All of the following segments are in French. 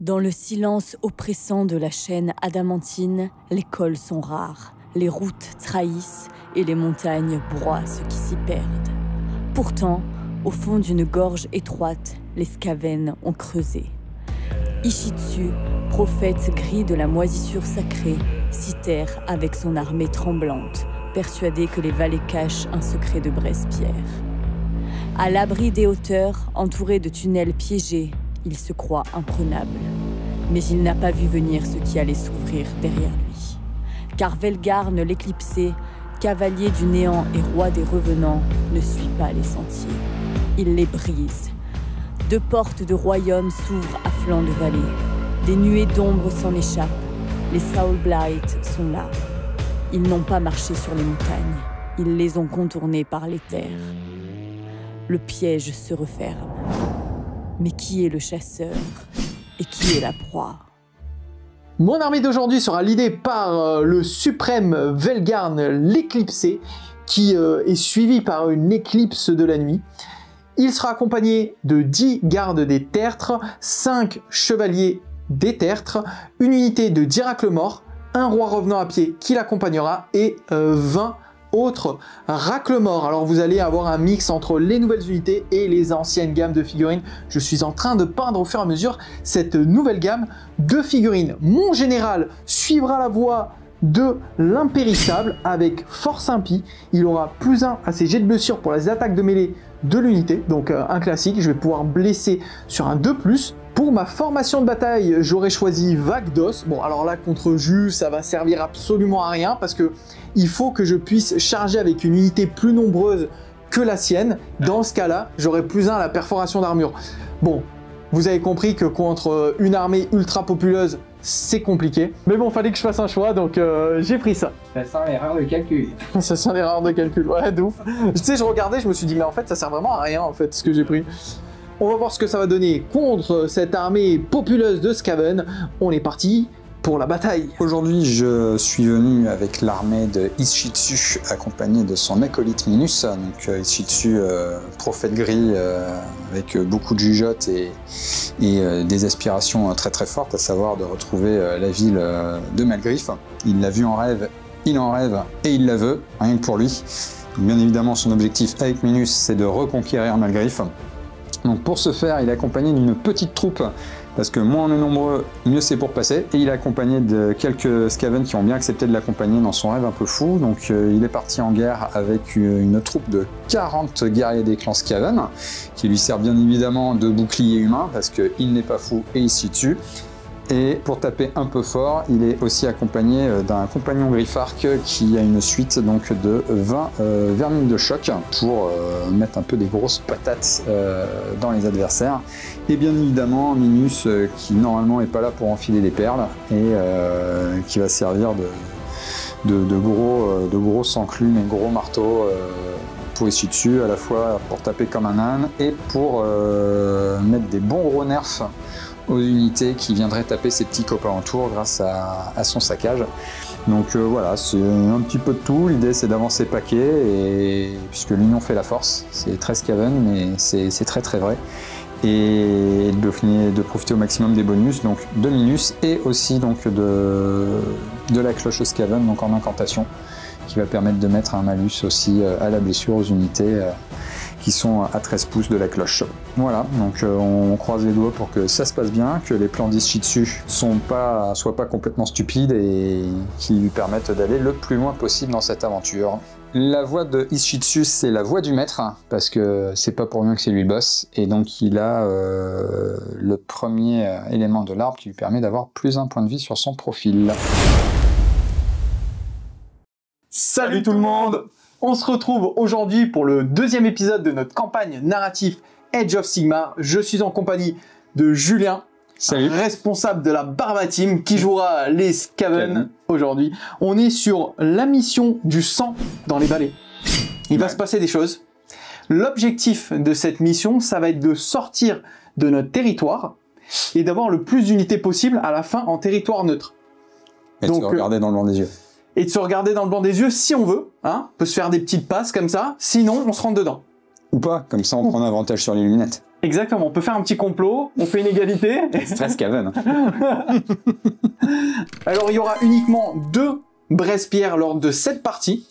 Dans le silence oppressant de la chaîne adamantine, les cols sont rares, les routes trahissent et les montagnes broient ceux qui s'y perdent. Pourtant, au fond d'une gorge étroite, les Skaven ont creusé. Ishitsu, prophète gris de la moisissure sacrée, s'y terre avec son armée tremblante, persuadé que les vallées cachent un secret de Bresse-Pierre. À l'abri des hauteurs, entouré de tunnels piégés, il se croit imprenable. Mais il n'a pas vu venir ce qui allait s'ouvrir derrière lui. Car Velgarn l'éclipsé, cavalier du néant et roi des revenants, ne suit pas les sentiers. Il les brise. Deux portes de royaume s'ouvrent à flanc de vallée. Des nuées d'ombre s'en échappent. Les Soulblight sont là. Ils n'ont pas marché sur les montagnes. Ils les ont contournées par les terres. Le piège se referme. Mais qui est le chasseur et qui est la proie? Mon armée d'aujourd'hui sera leadée par le suprême Velgarn l'éclipsé, qui est suivi par une éclipse de la nuit. Il sera accompagné de 10 gardes des tertres, 5 chevaliers des tertres, une unité de 10 racles-morts, un roi revenant à pied qui l'accompagnera et 20 autres racles-morts. Alors vous allez avoir un mix entre les nouvelles unités et les anciennes gammes de figurines. Je suis en train de peindre au fur et à mesure cette nouvelle gamme de figurines. Mon général suivra la voie de l'impérissable avec force impie. Il aura +1 à ses jets de blessure pour les attaques de mêlée de l'unité, donc un classique. Je vais pouvoir blesser sur un 2+. Pour ma formation de bataille, j'aurais choisi Vagdos. Bon, alors là, contre Jus, ça va servir absolument à rien parce que il faut que je puisse charger avec une unité plus nombreuse que la sienne. Dans ce cas-là, j'aurai +1 à la perforation d'armure. Bon, vous avez compris que contre une armée ultra populeuse, c'est compliqué. Mais bon, fallait que je fasse un choix, donc j'ai pris ça. Ça sent l'erreur de calcul. Ça sent l'erreur de calcul, ouais, d'ouf. Tu sais, je regardais, je me suis dit, mais en fait, ça sert vraiment à rien, en fait, ce que j'ai pris. On va voir ce que ça va donner contre cette armée populeuse de Skaven. On est parti pour la bataille. Aujourd'hui, je suis venu avec l'armée de Ishitsu, accompagné de son acolyte Minus. Donc Ishitsu, prophète gris, avec beaucoup de jugeotes et des aspirations très très fortes, à savoir de retrouver la ville de Malgriff. Il l'a vu en rêve, il en rêve et il la veut, rien que pour lui. Bien évidemment, son objectif avec Minus, c'est de reconquérir Malgriff. Donc pour ce faire, il est accompagné d'une petite troupe, parce que moins on est nombreux, mieux c'est pour passer. Et il est accompagné de quelques Skaven qui ont bien accepté de l'accompagner dans son rêve un peu fou. Donc il est parti en guerre avec une troupe de 40 guerriers des clans Skaven, qui lui sert bien évidemment de bouclier humain, parce qu'il n'est pas fou et il s'y tue. Et pour taper un peu fort, il est aussi accompagné d'un compagnon griffarque qui a une suite donc de 20 vermines de choc pour mettre un peu des grosses patates dans les adversaires. Et bien évidemment Minus qui normalement n'est pas là pour enfiler des perles et qui va servir de gros enclumes et gros marteaux pour essayer dessus, à la fois pour taper comme un âne et pour mettre des bons gros nerfs aux unités qui viendraient taper ses petits copains autour grâce à son saccage. Donc voilà, c'est un petit peu de tout. L'idée c'est d'avancer paquet, et puisque l'union fait la force, c'est très Skaven, mais c'est très très vrai. Et de profiter au maximum des bonus, donc de Minus et aussi donc de la cloche Skaven, donc en incantation, qui va permettre de mettre un malus aussi à la blessure aux unités qui sont à 13 pouces de la cloche. Voilà, donc on croise les doigts pour que ça se passe bien, que les plans d'Ishitsu soient pas complètement stupides et qui lui permettent d'aller le plus loin possible dans cette aventure. La voix de Ishitsu, c'est la voix du maître, parce que c'est pas pour rien que c'est lui le boss, et donc il a le premier élément de l'arbre qui lui permet d'avoir +1 point de vie sur son profil. Salut tout le monde! On se retrouve aujourd'hui pour le deuxième épisode de notre campagne narrative Age of Sigmar. Je suis en compagnie de Julien, responsable de la Barba Team, qui jouera les Skaven aujourd'hui. On est sur la mission du sang dans les vallées. Il va se passer des choses. L'objectif de cette mission, ça va être de sortir de notre territoire et d'avoir le plus d'unités possible à la fin en territoire neutre. Et donc, de se regarder dans le blanc des yeux. Et de se regarder dans le blanc des yeux si on veut, hein, on peut se faire des petites passes comme ça, sinon on se rentre dedans. Ou pas, comme ça on prend un avantage sur les lunettes. Exactement, on peut faire un petit complot, on fait une égalité. Stress Caven. Alors il y aura uniquement 2 Bresse-Pierre lors de cette partie.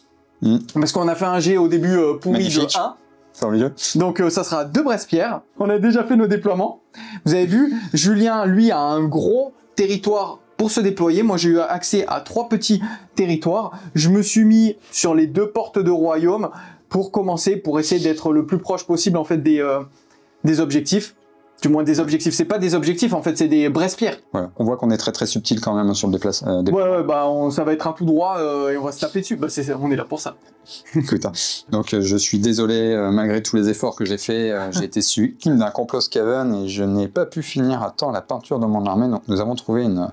Parce qu'on a fait un jet au début pourri Magnifique. de 1. Formidable. Donc ça sera 2 Bresse-Pierre. On a déjà fait nos déploiements. Vous avez vu, Julien, lui, a un gros territoire pour se déployer. Moi, j'ai eu accès à 3 petits territoires. Je me suis mis sur les 2 portes de royaume pour commencer, pour essayer d'être le plus proche possible en fait des objectifs. Du moins des objectifs. C'est pas des objectifs, en fait, c'est des Bresse-Pierre. Voilà. On voit qu'on est très subtil quand même sur le déplacement. Ouais, bah ça va être un tout droit et on va se taper dessus. Bah, on est là pour ça. Écoute, hein. Donc je suis désolé, malgré tous les efforts que j'ai fait, j'ai été victime d'un complot Skaven et je n'ai pas pu finir à temps la peinture de mon armée. Donc nous avons trouvé une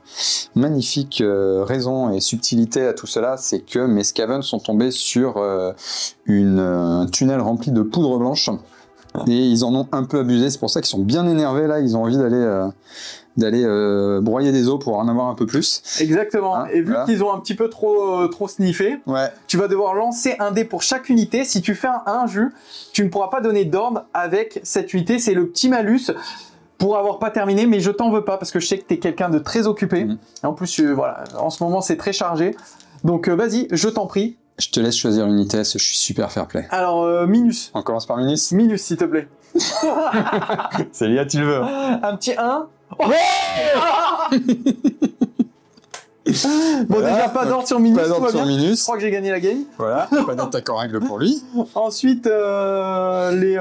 magnifique raison et subtilité à tout cela, c'est que mes Skaven sont tombés sur un tunnel rempli de poudre blanche. Et ils en ont un peu abusé, c'est pour ça qu'ils sont bien énervés là, ils ont envie d'aller broyer des os pour en avoir un peu plus. Exactement, Hein, et vu voilà. qu'ils ont un petit peu trop sniffé, Ouais. tu vas devoir lancer un dé pour chaque unité. Si tu fais un jus, tu ne pourras pas donner d'ordre avec cette unité, c'est le petit malus pour avoir pas terminé, mais je t'en veux pas parce que je sais que tu es quelqu'un de très occupé. Et en plus, voilà, en ce moment c'est très chargé. Donc vas-y, je t'en prie. Je te laisse choisir l'unité, parce que je suis super fair play. Alors, Minus. On commence par Minus. Minus, s'il te plaît. C'est lié, tu le veux. Un petit 1. Oh bon, Voilà. déjà, pas d'ordre sur Minus. Pas d'ordre tout va sur bien. Minus. Je crois que j'ai gagné la game. Voilà, pas d'attaque en règle pour lui. Ensuite, les...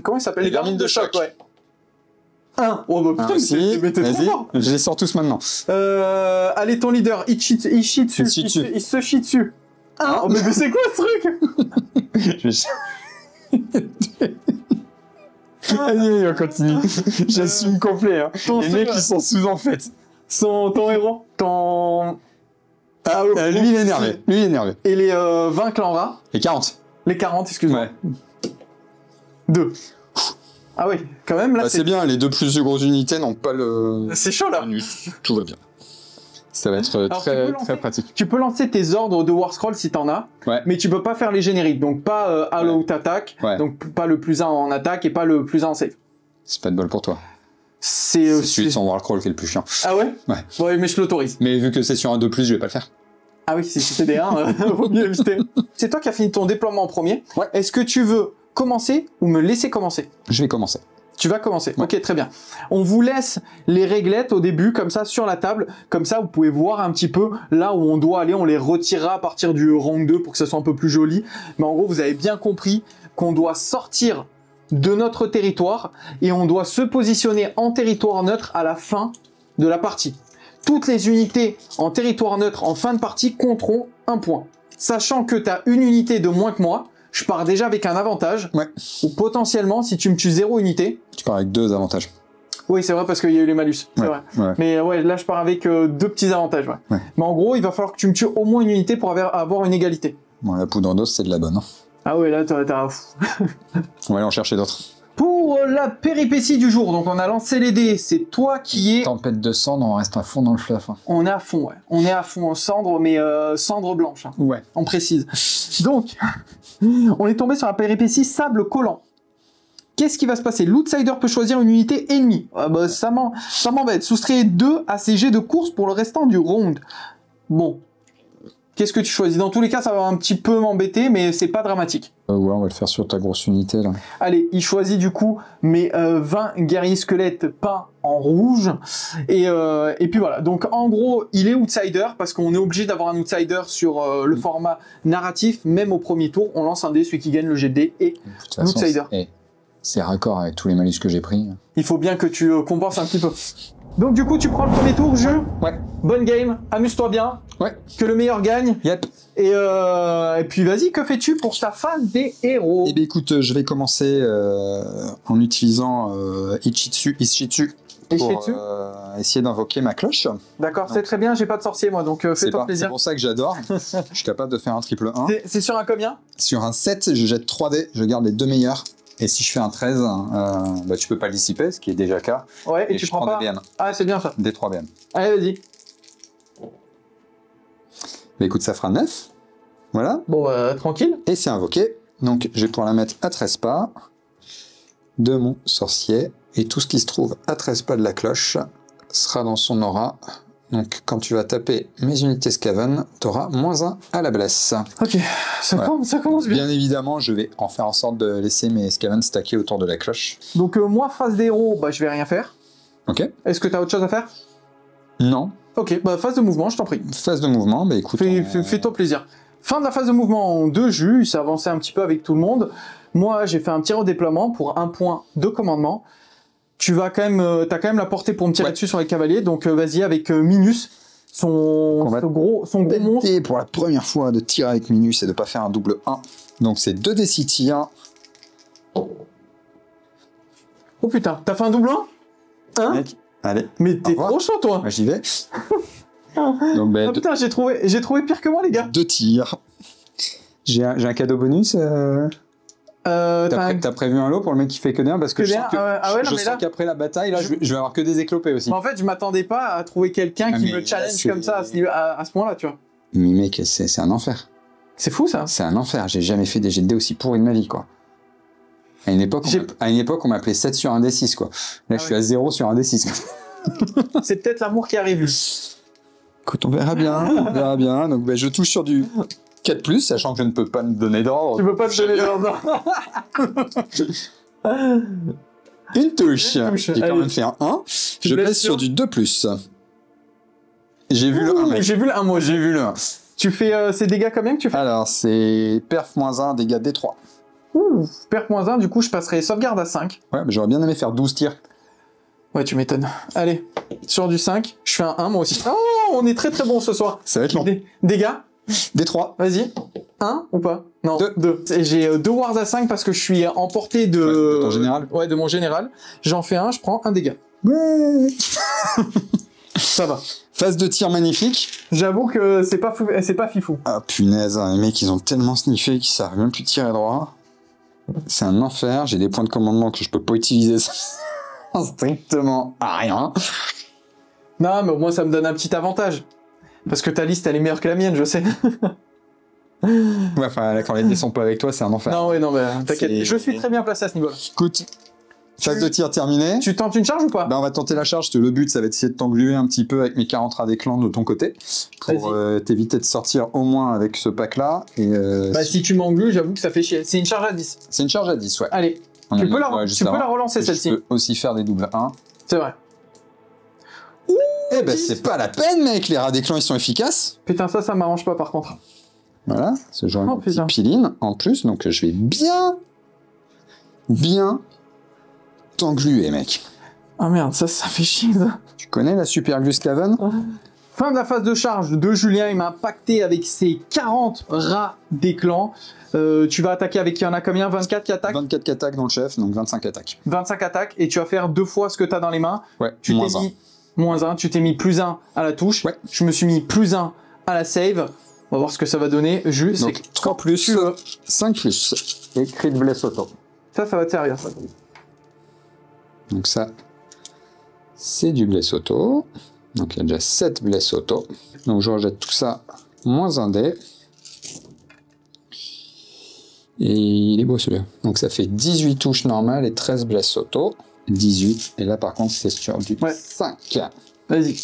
comment ils s'appellent? Les vermines de choc. Ouais. 1. Oh, bah putain, Aussi, mais t'es trop vas-y, fort. je les sors tous maintenant. Allez, ton leader, il chie dessus. Il se chie dessus. 1. Oh, mais c'est quoi ce truc? Allez, on continue. J'assume complet. Hein. Les mecs, ils sont sous en fait. Ton héros. Ah, Lui, il est énervé. Lui, il est énervé. Et les 20 clans rats. Et 40. Les 40, excuse-moi. Ouais. 2. Ah oui, quand même, là, Bah, c'est bien, les 2 plus grosses unités n'ont pas le... c'est chaud, là. Tout va bien. Ça va être Alors, très pratique. Tu peux lancer tes ordres de War Scroll si t'en as, Ouais. mais tu peux pas faire les génériques. Donc, pas All Out Attack, Ouais. donc pas le plus 1 en attaque et pas le plus 1 en save. C'est pas de bol pour toi. C'est C'est celui de son Warcrawl qui est le plus chiant. Ah ouais? Ouais. Ouais, mais je l'autorise. Mais vu que c'est sur un 2+, je vais pas le faire. Ah oui, si c'était des 1, vaut mieux éviter. C'est toi qui as fini ton déploiement en premier. Ouais. Est-ce que tu veux commencer ou me laisser commencer? Je vais commencer. Tu vas commencer. Ouais. Ok, très bien. On vous laisse les réglettes au début, comme ça, sur la table. Comme ça, vous pouvez voir un petit peu là où on doit aller. On les retirera à partir du rang 2 pour que ça soit un peu plus joli. Mais en gros, vous avez bien compris qu'on doit sortir de notre territoire et on doit se positionner en territoire neutre à la fin de la partie. Toutes les unités en territoire neutre en fin de partie compteront 1 point. Sachant que tu as une unité de moins que moi, je pars déjà avec un avantage. Ouais. Ou potentiellement, si tu me tues 0 unité... Tu pars avec 2 avantages. Oui, c'est vrai, parce qu'il y a eu les malus. C'est Ouais. vrai. Ouais. Mais ouais, là, je pars avec 2 petits avantages. Ouais. Ouais. Mais en gros, il va falloir que tu me tues au moins une unité pour avoir une égalité. Bon, la poudre d'os, c'est de la bonne. Hein. Ah ouais, là, t'as... On va aller en chercher d'autres. Pour la péripétie du jour, donc on a lancé les dés, c'est toi qui es... Tempête de cendre, on reste à fond dans le fleuve. Hein. On est à fond, ouais. On est à fond en cendre, mais cendre blanche, hein. Ouais. On précise. Donc, on est tombé sur la péripétie sable collant. Qu'est-ce qui va se passer? L'outsider peut choisir une unité ennemie. Ah bah, ça m'embête. Soustrayez 2 à ses jets de course pour le restant du round. Bon. Qu'est-ce que tu choisis? Dans tous les cas, ça va un petit peu m'embêter, mais c'est pas dramatique. Ouais, on va le faire sur ta grosse unité, là. Allez, il choisit du coup mes 20 guerriers squelettes peints en rouge. Et puis voilà. Donc en gros, il est outsider parce qu'on est obligé d'avoir un outsider sur le format narratif. Même au premier tour, on lance un dé, celui qui gagne le jet de dé et De toute façon, l'outsider. c'est raccord avec tous les malus que j'ai pris. Il faut bien que tu compenses un petit peu. Donc du coup, tu prends le premier tour, jeu. Ouais. Bonne game, amuse-toi bien. Ouais. Que le meilleur gagne. Yep. Et puis vas-y, que fais-tu pour ta phase des héros? Eh bien écoute, je vais commencer en utilisant Ishitsu pour essayer d'invoquer ma cloche. D'accord, c'est très bien, j'ai pas de sorcier moi, donc fais-toi plaisir. C'est pour ça que j'adore. Je suis capable de faire un triple 1. C'est sur un combien? Sur un 7, je jette 3 dés, je garde les 2 meilleurs. Et si je fais un 13, bah, tu peux pas le dissiper, ce qui est déjà le cas. Ouais, et tu je prends pas des BN. Ah, c'est bien ça. Des 3 BN. Allez, vas-y. Bah écoute, ça fera 9. Voilà. Bon, tranquille. Et c'est invoqué. Donc je vais pouvoir la mettre à 13 pas. de mon sorcier. Et tout ce qui se trouve à 13 pas de la cloche sera dans son aura. Donc quand tu vas taper mes unités Skaven, tu auras -1 à la blesse. Ok, ça commence bien. Bien évidemment, je vais en faire en sorte de laisser mes Skaven stacker autour de la cloche. Donc moi, phase des héros, bah, je vais rien faire. Ok. Est-ce que tu as autre chose à faire? Non. Ok, bah phase de mouvement, je t'en prie. Phase de mouvement, bah écoute... Fais-toi plaisir. Fin de la phase de mouvement de jus, il s'est avancé un petit peu avec tout le monde. Moi, j'ai fait un petit redéploiement pour 1 point de commandement. Tu vas quand même, t'as quand même la portée pour me tirer dessus sur les cavaliers, donc vas-y avec Minus, son gros monstre. Pour la première fois de tirer avec Minus et de pas faire un double 1. Donc c'est 2d6 tir. Oh putain, t'as fait un double 1 hein? Mec, allez. Mais t'es trop chaud toi. Moi j'y vais. Donc, bah, putain, j'ai trouvé pire que moi les gars. 2 tirs. J'ai un cadeau bonus. T'as prévu un lot pour le mec qui fait que d'un parce que je sens qu'après la bataille, là, je vais avoir que des éclopés aussi. En fait, je m'attendais pas à trouver quelqu'un qui me challenge comme ça à ce moment-là, tu vois. Mais mec, c'est un enfer. C'est fou ça. C'est un enfer. J'ai jamais fait des jets de dés aussi pourris de ma vie, quoi. À une époque, on m'appelait 7 sur un D6, quoi. Là, je suis à 0 sur un D6. C'est peut-être l'amour qui arrive. Écoute, on verra bien. Donc, bah, je touche sur du 4+, sachant que je ne peux pas me donner d'ordre. Tu peux pas te donner d'ordre. Une touche. J'ai quand même fait un 1. Je blesse sur du 2+. J'ai vu le 1. J'ai vu le 1, moi. J'ai vu le 1. Tu fais ces dégâts combien que tu fais? Alors, c'est perf -1, dégâts D3. Ouh, perf -1, du coup, je passerai sauvegarde à 5. Ouais, mais j'aurais bien aimé faire 12 tirs. Ouais, tu m'étonnes. Allez, sur du 5, je fais un 1, moi aussi. Oh, on est très très bon ce soir. Ça va être long. Dégâts D3. Vas-y. 1 ou pas? Non, 2. 2. J'ai 2 wards à 5 parce que je suis en portée de ton général. Ouais, de mon général. J'en fais un, je prends un dégât. Ouais. Ça va. Phase de tir magnifique. J'avoue que c'est pas fifou. Ah punaise, les mecs ils ont tellement sniffé qu'ils savent même plus tirer droit. C'est un enfer, j'ai des points de commandement que je peux pas utiliser strictement à rien. Non, mais au moins ça me donne un petit avantage. Parce que ta liste elle est meilleure que la mienne, je sais. Ouais, enfin, quand les dés sont pas avec toi, c'est un enfer. Non, ouais, non, mais t'inquiète, je suis très bien placé à ce niveau-là. Écoute, phase de tir terminée. Tu tentes une charge ou pas? Bah, on va tenter la charge, le but ça va être d'essayer de t'engluer un petit peu avec mes 40 rats des clans de ton côté, pour t'éviter de sortir au moins avec ce pack-là. Bah, si tu m'englues, j'avoue que ça fait chier. C'est une charge à 10. C'est une charge à 10, ouais. Allez, tu peux la relancer celle-ci. Je peux aussi faire des doubles 1. C'est vrai. Eh ben c'est pas la peine mec, les rats des clans ils sont efficaces. Putain, ça m'arrange pas par contre. Voilà, ce genre de petite piline en plus, donc je vais bien t'engluer mec. Ah merde, ça fait chier ça. Tu connais la super glue Skaven? Fin de la phase de charge de Julien, il m'a impacté avec ses 40 rats des clans. Tu vas attaquer avec, il y en a combien? 24 qui attaquent? 24 qui attaquent dans le chef, donc 25 attaques. 25 attaques, et tu vas faire 2 fois ce que tu as dans les mains. Ouais, tu t'es mis -1, tu t'es mis +1 à la touche. Ouais. Je me suis mis +1 à la save. On va voir ce que ça va donner. Juste, donc 3 plus, 5 plus. Et crit de blesse auto. Ça va te servir, ça. Donc ça, c'est du bless auto. Donc il y a déjà 7 bless auto. Donc je rejette tout ça, -1 dé. Et il est beau celui-là. Donc ça fait 18 touches normales et 13 bless auto. 18. Et là par contre c'est sur du 5. Vas-y.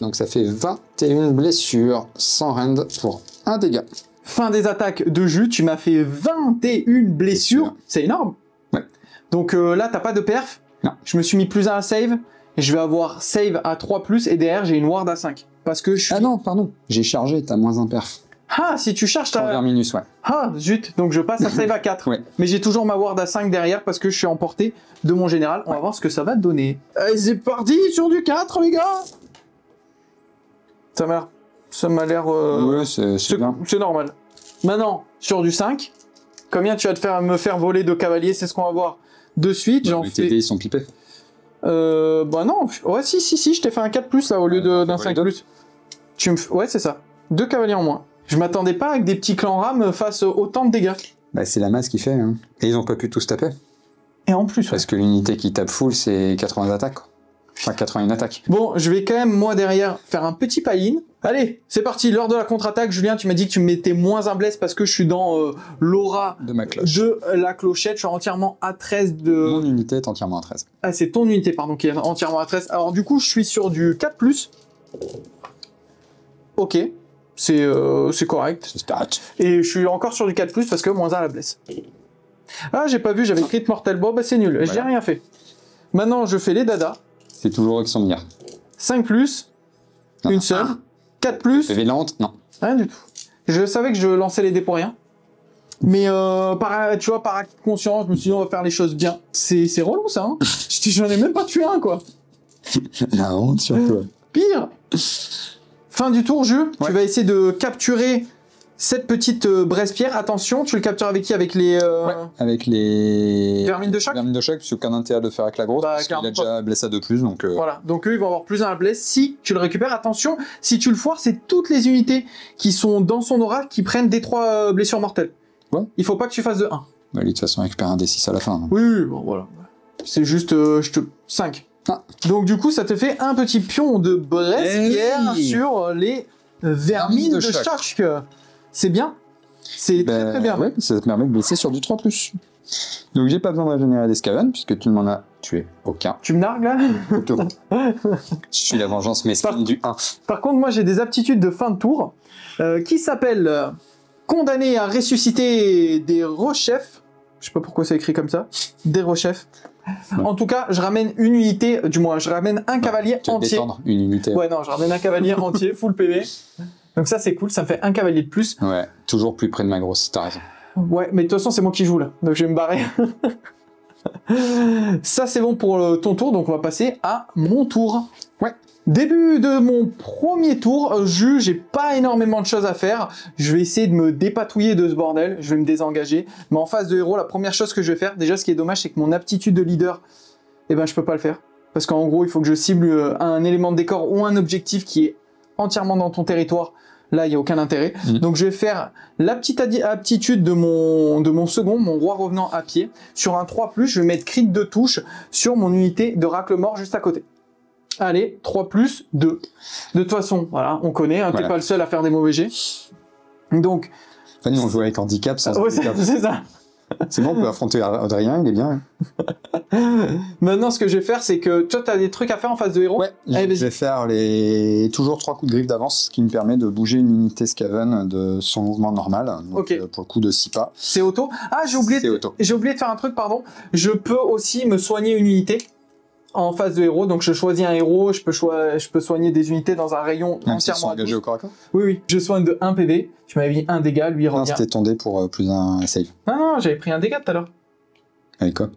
Donc ça fait 21 blessures sans rend pour 1 dégât. Fin des attaques de jus, tu m'as fait 21 blessures. C'est énorme. Ouais. Donc là, t'as pas de perf. Non. Je me suis mis +1 à save. Et je vais avoir save à 3+, et derrière, j'ai une ward à 5. Parce que je suis... Ah non, pardon. J'ai chargé, t'as -1 perf. Ah, si tu charges, t'as... Envers Minus, ouais. Ah, zut. Donc je passe à save à 4. Ouais. Mais j'ai toujours ma ward à 5 derrière parce que je suis en portée de mon général. On va voir ce que ça va donner. Allez, c'est parti sur du 4, les gars. Ça m'a l'air... Ouais, c'est bien. C'est normal. Maintenant, sur du 5, combien tu vas me faire voler de cavaliers? C'est ce qu'on va voir de suite. Bah, les TD, ils sont pipés. Bah non. Ouais, si, je t'ai fait un 4+, là, au lieu d'un 5+. Ouais, c'est ça. 2 cavaliers en moins. Je m'attendais pas avec des petits clans rames fassent autant de dégâts. Bah, c'est la masse qui fait, hein. Et ils ont pas pu tous taper. Et en plus, Parce que l'unité qui tape full, c'est 80 attaques, quoi. Enfin, 81 attaques. Bon, je vais quand même, moi, derrière, faire un petit pile-in. Allez, c'est parti, l'heure de la contre-attaque. Julien, tu m'as dit que tu me mettais moins un bless parce que je suis dans l'aura De ma cloche. de la clochette. Je suis entièrement à 13 de... Mon unité est entièrement à 13. Ah, c'est ton unité, pardon, qui est entièrement à 13. Alors, du coup, je suis sur du 4+. Ok, c'est correct. C'est stat. Et je suis encore sur du 4+, parce que moins 1 à la blesse. Ah, j'ai pas vu, j'avais crit mortel. Bon, bah c'est nul, Voilà. j'ai rien fait. Maintenant, je fais les dadas. C'est toujours eux qui sont meilleurs. 5+, Non. une seule. 4+, PV lente, non. rien du tout. Je savais que je lançais les dés pour rien. Mais tu vois, par acte de conscience, je me suis dit, on va faire les choses bien. C'est relou, ça, hein. J'en ai même pas tué un, quoi. La honte sur toi. Pire. Fin du tour, Jules. Ouais. Tu vas essayer de capturer cette petite Brespierre. Attention, tu le captures avec qui? Avec les Ouais, avec les... vermines de choc. Vermines de choc, parce qu'aucun intérêt de le faire avec la grosse, Bah, parce qu'il a clairement déjà blessé à 2+, donc... Voilà, donc eux ils vont avoir plus un bless si tu le récupères. Attention, si tu le foires, c'est toutes les unités qui sont dans son aura qui prennent des 3 blessures mortelles. Ouais. Il faut pas que tu fasses de 1. Bah, lui, de toute façon, il récupère un D6 à la fin. Donc. Oui, bon voilà. C'est juste 5. Ah. Donc du coup, ça te fait un petit pion de Brespierre oui. sur les vermines de choc. C'est bien. C'est très très bien. Ouais, ça te permet de blesser sur du 3+. Donc j'ai pas besoin de régénérer des Skaven, puisque tu ne m'en as tué aucun. Tu me nargues là? Je suis la vengeance mesquine du 1. Par contre, moi j'ai des aptitudes de fin de tour qui s'appellent condamné à ressusciter des rechefs. Je sais pas pourquoi c'est écrit comme ça. Des rechefs. Ouais. En tout cas, je ramène une unité, du moins, je ramène un cavalier Tu vas entier. détendre une unité. Ouais, non, je ramène un cavalier entier, full PV. Donc ça, c'est cool, ça me fait un cavalier de plus. Ouais, toujours plus près de ma grosse, t'as raison. Ouais, mais de toute façon, c'est moi qui joue là, donc je vais me barrer. Ça, c'est bon pour ton tour, donc on va passer à mon tour. Ouais. Début de mon premier tour, j'ai pas énormément de choses à faire. Je vais essayer de me dépatouiller de ce bordel, je vais me désengager. Mais en phase de héros, la première chose que je vais faire, déjà ce qui est dommage, c'est que mon aptitude de leader, eh ben je peux pas le faire. Parce qu'en gros, il faut que je cible un élément de décor ou un objectif qui est entièrement dans ton territoire. Là, il n'y a aucun intérêt. Donc, je vais faire la petite aptitude de mon second, mon roi revenant à pied. Sur un 3+, je vais mettre crit de touche sur mon unité de racle mort juste à côté. Allez, 3+, 2. De toute façon, voilà, on connaît, hein, Voilà. t'es pas le seul à faire des mauvais jets. Donc, Enfin, nous, on joue avec handicap sans ouais, handicap. c'est ça. C'est bon, on peut affronter Adrien, il est bien. Maintenant, ce que je vais faire, c'est que toi, t'as des trucs à faire en phase de héros. Ouais, Allez, vas-y. je vais faire toujours 3 coups de griffe d'avance, ce qui me permet de bouger une unité Skaven de son mouvement normal. Donc, Ok. pour le coup de 6 pas. C'est auto. Ah, j'ai oublié, C'est auto. j'ai oublié de faire un truc, pardon. Je peux aussi me soigner une unité en phase de héros. Donc, je choisis un héros, je peux soigner des unités dans un rayon Même s'ils sont entièrement engagés au corps à corps. Oui, oui. Je soigne de 1 PV. Tu m'avais mis 1 dégât, lui il Non, revient. c'était ton dé pour plus un save. Non, j'avais pris un dégât tout à l'heure. Avec quoi?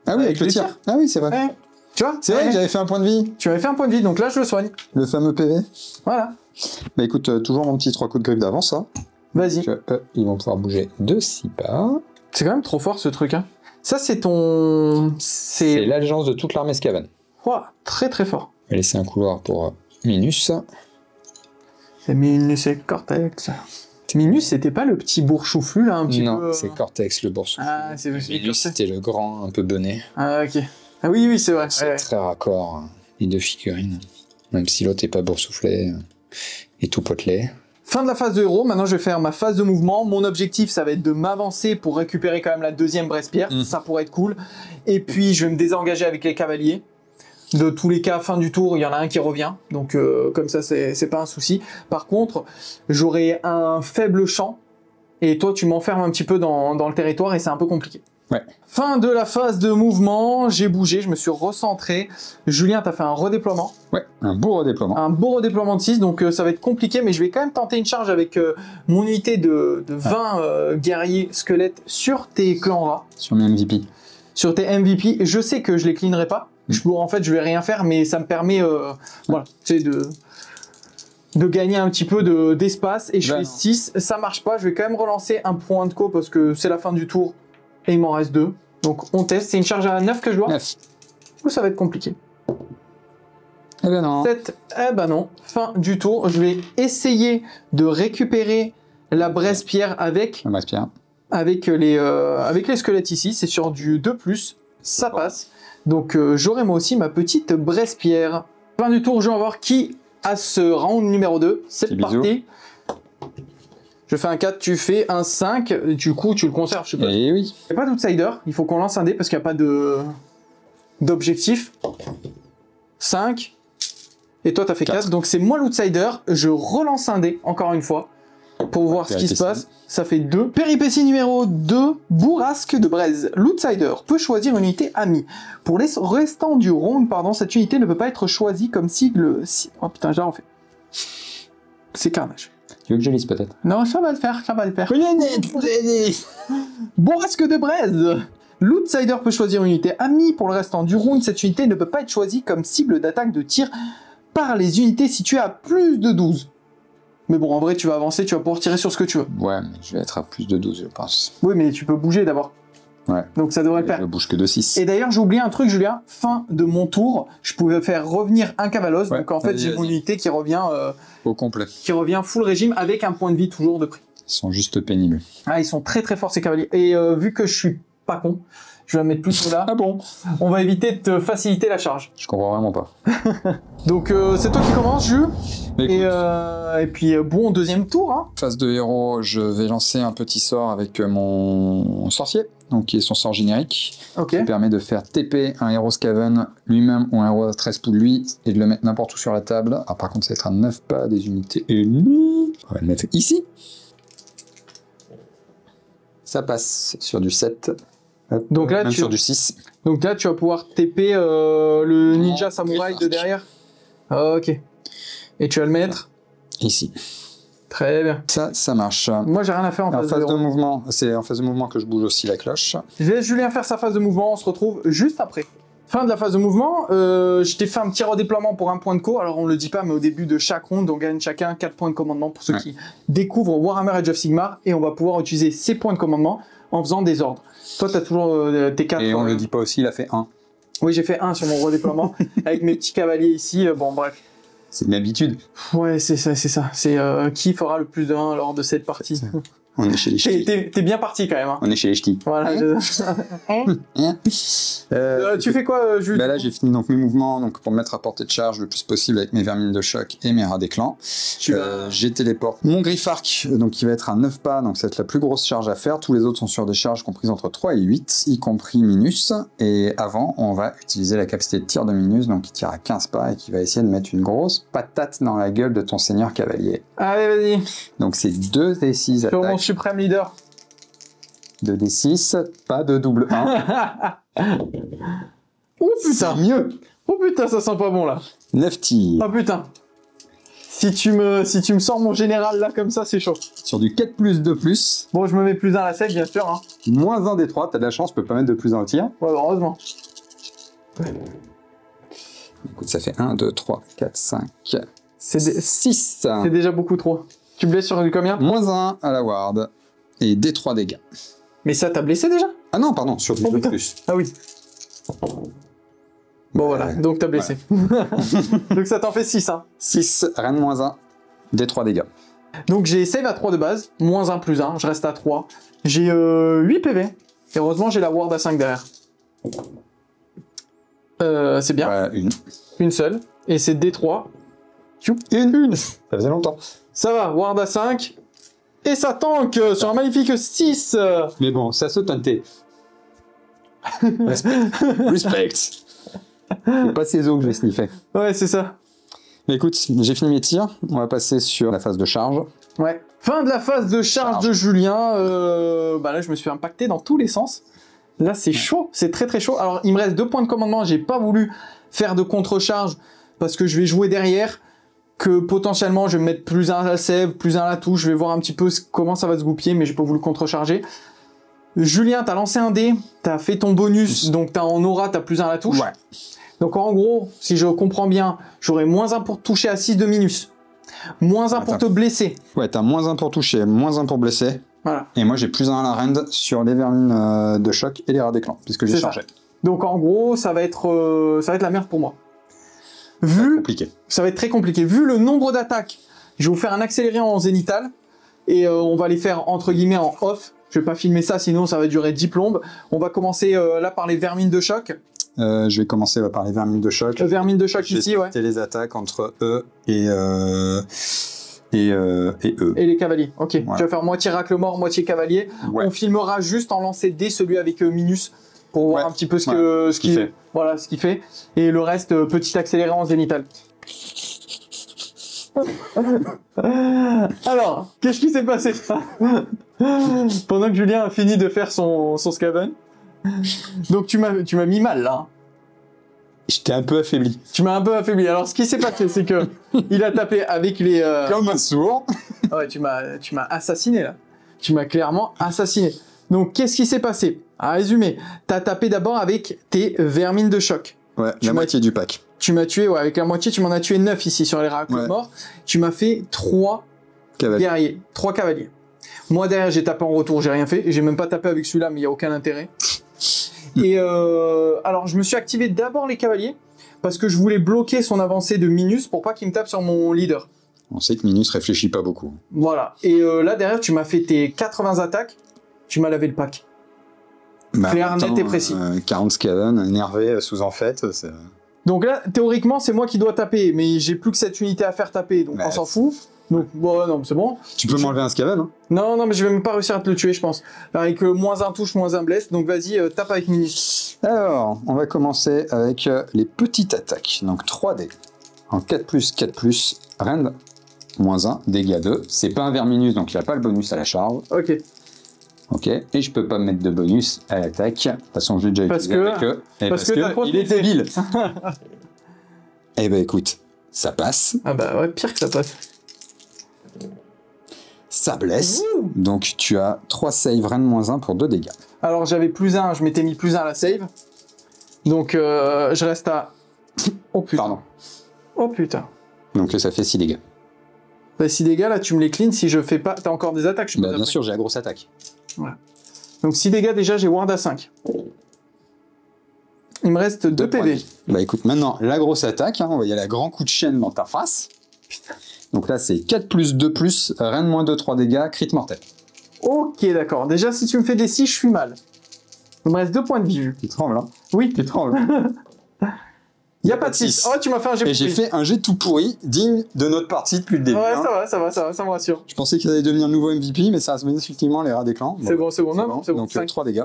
Ah oui, avec le tir. Ah oui, c'est vrai. Ouais. Tu vois? C'est vrai que j'avais fait un point de vie. Tu m'avais fait un point de vie, donc là, je le soigne. Le fameux PV. Voilà. Bah écoute, toujours mon petit 3 coups de griffe d'avance, ça. Vas-y. Ils vont pouvoir bouger de 6 pas. C'est quand même trop fort, ce truc, hein. Ça, c'est ton... C'est l'allégeance de toute l'armée Skaven. Ouah, très très fort. On va laisser un couloir pour Minus. C'est Minus et Cortex. Minus, c'était pas le petit bourre-chouflu, là, un petit peu... Non, c'est Cortex, le bourse. Ah, c'est Minus, c'était le grand, un peu bené. Ah, ok. Ah oui, oui, c'est vrai. C'est Ouais. très raccord, les deux figurines. Même si l'autre est pas boursouflé et tout potelé. Fin de la phase de héros, maintenant je vais faire ma phase de mouvement. Mon objectif, ça va être de m'avancer pour récupérer quand même la deuxième Brespierre. Ça pourrait être cool. Et puis, je vais me désengager avec les cavaliers. De tous les cas, fin du tour, il y en a un qui revient. Donc, comme ça, c'est pas un souci. Par contre, j'aurai un faible champ. Et toi, tu m'enfermes un petit peu dans le territoire et c'est un peu compliqué. Ouais. Fin de la phase de mouvement, j'ai bougé, je me suis recentré. Julien, t'as fait un redéploiement. Ouais, un beau redéploiement. Un beau redéploiement de 6, donc ça va être compliqué, mais je vais quand même tenter une charge avec mon unité de 20 guerriers squelettes sur tes clans rats, Sur mes MVP. sur tes MVP. Je sais que je les cleanerai pas. En fait, je vais rien faire, mais ça me permet voilà, tu sais, de gagner un petit peu d'espace. Et je fais 6, ça marche pas. Je vais quand même relancer un point de co parce que c'est la fin du tour et il m'en reste 2. Donc on teste. C'est une charge à 9 que je dois. 9. Ou ça va être compliqué. Eh ben non. 7, eh ben non. Fin du tour. Je vais essayer de récupérer la Brespierre avec Le Brespierre. les squelettes ici. C'est sur du 2+. ça passe. Donc j'aurai moi aussi ma petite Braise-Pierre. Fin du tour, je vais voir qui a ce round numéro 2. C'est parti. Je fais un 4, tu fais un 5, du coup tu le conserves, je sais pas. Et oui. Il n'y a pas d'outsider, il faut qu'on lance un dé parce qu'il n'y a pas d'objectif. 5. Et toi, tu as fait 4. Donc, c'est moi l'outsider. Je relance un dé, encore une fois, pour voir ce qui se passe. Ça fait 2. Péripétie numéro 2, Bourrasque de Braise. L'outsider peut choisir une unité amie. Pour les restants du round, pardon, cette unité ne peut pas être choisie comme sigle... Oh putain, je l'ai refait. C'est carnage. Tu veux que je lise peut-être? Non, ça va le faire, ça va le faire. Bourrasque de Braise. L'outsider peut choisir une unité amie. Pour le restant du round, cette unité ne peut pas être choisie comme cible d'attaque de tir par les unités situées à plus de 12. Mais bon, en vrai, tu vas avancer, tu vas pouvoir tirer sur ce que tu veux. Ouais, mais je vais être à plus de 12, je pense. Oui, mais tu peux bouger d'abord. Ouais. Donc ça devrait le faire. Je bouge que de 6. Et d'ailleurs, j'ai oublié un truc, Julien. Fin de mon tour, je pouvais faire revenir un cavalos. Ouais, donc en fait, j'ai mon unité qui revient... au complet. Qui revient full régime avec un point de vie toujours de prix. Ils sont juste pénibles. Ah, ils sont très très forts ces cavaliers. Et vu que je suis pas con, je vais mettre plus là. Ah bon? On va éviter de te faciliter la charge. Je comprends vraiment pas. Donc c'est toi qui commences, Jules. Et puis bon, deuxième tour. Hein. Phase de héros, je vais lancer un petit sort avec mon sorcier, donc qui est son sort générique, qui permet de faire TP un héros Skaven lui-même ou un héros à 13 poules lui, et de le mettre n'importe où sur la table. Alors par contre, ça va être à 9 pas des unités ennemies. On va le mettre ici. Ça passe sur du 7. Donc là, même sur du 6. Donc là, tu vas pouvoir TP le ninja samouraï de derrière. Ok. Et tu vas le mettre ici. Très bien. Ça marche. Moi, j'ai rien à faire en phase de mouvement. C'est en phase de mouvement que je bouge aussi la cloche. Je laisse Julien faire sa phase de mouvement. On se retrouve juste après. Fin de la phase de mouvement. Je t'ai fait un petit redéploiement pour un point de co. Alors, on le dit pas, mais au début de chaque ronde, on gagne chacun 4 points de commandement pour ceux qui découvrent Warhammer Age of Sigmar. Et on va pouvoir utiliser ces points de commandement en faisant des ordres. Toi, tu as toujours tes 4. Et on le dit pas aussi, il a fait 1. Oui, j'ai fait 1 sur mon redéploiement avec mes petits cavaliers ici. Bon, bref. C'est une habitude. Ouais, c'est ça, c'est ça. C'est qui fera le plus de 1 lors de cette partie. On est chez les ch'tis. T'es bien parti quand même. Hein. On est chez les ch'tis. Voilà. Tu fais quoi, Jules? Là, j'ai fini donc mes mouvements donc pour me mettre à portée de charge le plus possible avec mes vermines de choc et mes rats des clans. J'ai téléporte mon griffarc, donc qui va être à 9 pas, donc ça va être la plus grosse charge à faire. Tous les autres sont sur des charges comprises entre 3 et 8, y compris Minus. Et avant, on va utiliser la capacité de tir de Minus, donc qui tire à 15 pas et qui va essayer de mettre une grosse patate dans la gueule de ton seigneur cavalier. Allez, vas-y. Donc c'est 2d6 attaques. Mon suprême leader. 2d6, pas de double 1. Oh putain, c'est mieux. Oh putain, ça sent pas bon là. 9 tirs. Oh putain. Si tu me sors mon général là comme ça, c'est chaud. Sur du 4+2+. Bon, je me mets plus 1 à la sec, bien sûr. Hein. Moins 1 des 3, t'as de la chance, tu peux pas mettre de plus 1 au tir. Ouais, heureusement. Écoute, ça fait 1, 2, 3, 4, 5, c'est 6. C'est déjà beaucoup trop. Tu blesses sur du combien? Moins 1 à la ward. Et D3 dégâts. Mais ça t'a blessé déjà? Ah non, pardon, sur du 2+. Ah oui. Bon voilà, donc t'as blessé. Voilà. Donc ça t'en fait 6. Hein. 6, rien de moins 1, D3 dégâts. Donc j'ai save à 3 de base, moins 1 plus 1, je reste à 3. J'ai 8 PV. Et heureusement j'ai la ward à 5 derrière. C'est bien. Ouais, une seule. Et c'est D3. Une. Ça faisait longtemps. Ça va, ward à 5. Et ça tank sur un magnifique 6. Mais bon, ça se tentait. Respect. C'est pas ces os que je vais sniffer. Ouais, c'est ça. Mais écoute, j'ai fini mes tirs. On va passer sur la phase de charge. Ouais. Fin de la phase de charge de Julien. Bah là, je me suis impacté dans tous les sens. Là, c'est chaud. C'est très très chaud. Alors, il me reste 2 points de commandement. J'ai pas voulu faire de contre-charge parce que je vais jouer derrière. Que potentiellement, je vais me mettre plus 1 à la sève, plus 1 à la touche. Je vais voir un petit peu comment ça va se goupiller, mais j'ai pas voulu contre-charger. Julien, t'as lancé un dé, t'as fait ton bonus, donc t'as en aura, t'as plus 1 à la touche. Ouais. Donc en gros, si je comprends bien, j'aurai moins 1 pour toucher à 6 de minus. Moins 1 pour te blesser. Ouais, t'as moins 1 pour toucher, moins 1 pour blesser. Voilà. Et moi, j'ai plus 1 à la rend sur les vermines de choc et les rats des clans, puisque j'ai chargé. Donc en gros, ça va être la merde pour moi. Ça va être très compliqué. Vu le nombre d'attaques, je vais vous faire un accéléré en zénital et on va les faire entre guillemets en off. Je vais pas filmer ça, sinon ça va durer 10 plombes. On va commencer là par les vermines de choc. Je vais commencer par les vermines de choc. Vermines de choc ici, ouais. Je vais les attaques entre eux et eux. Et les cavaliers. Ok. Ouais. Tu vas faire moitié raclemort, moitié cavalier. Ouais. On filmera juste en lancer dés, celui avec Minus, pour voir un petit peu ce qu'il fait. Voilà, ce qu'il fait. Et le reste, petit accéléré en zénital. Alors, qu'est-ce qui s'est passé pendant que Julien a fini de faire son Skaven? Donc tu m'as mis mal là. J'étais un peu affaibli. Tu m'as un peu affaibli. Alors ce qui s'est passé, c'est que il a tapé avec les. Comme un sourd. Ouais, tu m'as assassiné là. Tu m'as clairement assassiné. Donc qu'est-ce qui s'est passé? À résumer, t'as tapé d'abord avec tes vermines de choc. Ouais, la moitié du pack. Tu m'as tué, ouais, avec la moitié, tu m'en as tué 9 ici sur les racles morts. Tu m'as fait 3 guerriers, 3 cavaliers. Moi derrière, j'ai tapé en retour, j'ai rien fait. J'ai même pas tapé avec celui-là, mais il n'y a aucun intérêt. Et alors, je me suis activé d'abord les cavaliers parce que je voulais bloquer son avancée de Minus pour pas qu'il me tape sur mon leader. On sait que Minus réfléchit pas beaucoup. Voilà. Et là, derrière, tu m'as fait tes 80 attaques. Tu m'as lavé le pack. Clair, net et précis. 40 Skaven, énervé, sous-en fait. Donc là, théoriquement, c'est moi qui dois taper, mais j'ai plus que cette unité à faire taper, donc on s'en fout. Donc, bon, non, c'est bon. Tu peux m'enlever un Skaven, hein? Non, mais je vais même pas réussir à te le tuer, je pense. Avec moins un touche, moins un blesse, donc vas-y, tape avec Minus. Alors, on va commencer avec les petites attaques. Donc 3D. En 4+, 4+, rend, moins 1, dégâts 2. C'est pas un verminus, donc il a pas le bonus à la charge. Ok. Ok, et je peux pas mettre de bonus à l'attaque. De toute façon, j'ai déjà utilisé avec eux. Parce que il est débile. Eh ben écoute, ça passe. Ah bah ouais, pire que ça passe. Ça blesse. Donc tu as 3 save, rend moins 1 pour 2 dégâts. Alors j'avais +1, je m'étais mis +1 à la save. Donc je reste à... Oh putain. Pardon. Oh putain. Donc ça fait 6 dégâts. Bah 6 dégâts, là tu me les clean si je fais pas... T'as encore des attaques, je peux bien sûr, j'ai la grosse attaque. Voilà. Donc 6 dégâts déjà, j'ai ward à 5. Il me reste 2 PV. Bah écoute, maintenant, la grosse attaque, hein, on va y aller à grand coup de chaîne dans ta face. Putain. Donc là, c'est 4+2+, rend moins 2, 3 dégâts, crit mortel. Ok, d'accord. Déjà, si tu me fais des 6, je suis mal. Il me reste 2 points de vie. Tu trembles, hein? Oui. Tu trembles. Il n'y a pas de 6. Oh, tu m'as fait un jet pourri. Et j'ai fait un jet tout pourri, digne de notre partie depuis le début. Ouais, hein. ça va, ça me rassure. Je pensais qu'ils allaient devenir nouveau MVP, mais ça reste effectivement les rats des clans. C'est bon. Donc 3 dégâts.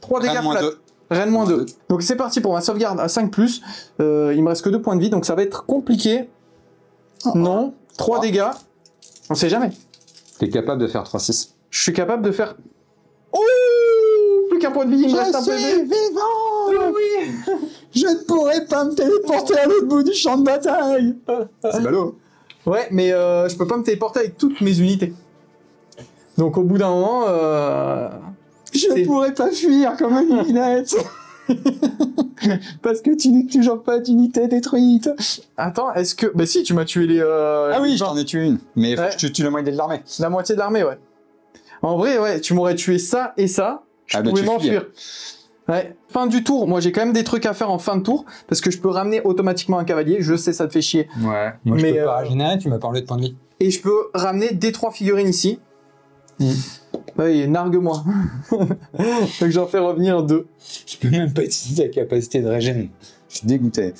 3 dégâts moins flat. 2. Rennes moins 2. Donc c'est parti pour ma sauvegarde à 5+. Il me reste que 2 points de vie, donc ça va être compliqué. Non. 3 dégâts. On sait jamais. T'es capable de faire 3-6. Je suis capable de faire... Oh, plus qu'un point de vie, il me reste un peu de vie. Vivant. Oui. Je ne pourrai pas me téléporter à l'autre bout du champ de bataille. C'est ballot. Ouais, mais je peux pas me téléporter avec toutes mes unités. Donc au bout d'un moment... Je ne pourrais pas fuir comme une minette. Parce que tu n'es toujours pas d'unité détruite. Attends, est-ce que... Bah si, tu m'as tué les... Ah oui, j'en ai tué une. Mais faut que je tue la moitié de l'armée. La moitié de l'armée, ouais. En vrai, ouais, tu m'aurais tué ça et ça. Je pouvais m'enfuir. Ouais. Fin du tour, moi j'ai quand même des trucs à faire en fin de tour, parce que je peux ramener automatiquement un cavalier, je sais ça te fait chier. Ouais, moi mais je peux pas régénérer, tu m'as parlé de points de vie. Et je peux ramener des 3 figurines ici. Oui, nargue-moi. Donc j'en fais revenir 2. Je peux même pas utiliser la capacité de régène. Je suis dégoûté.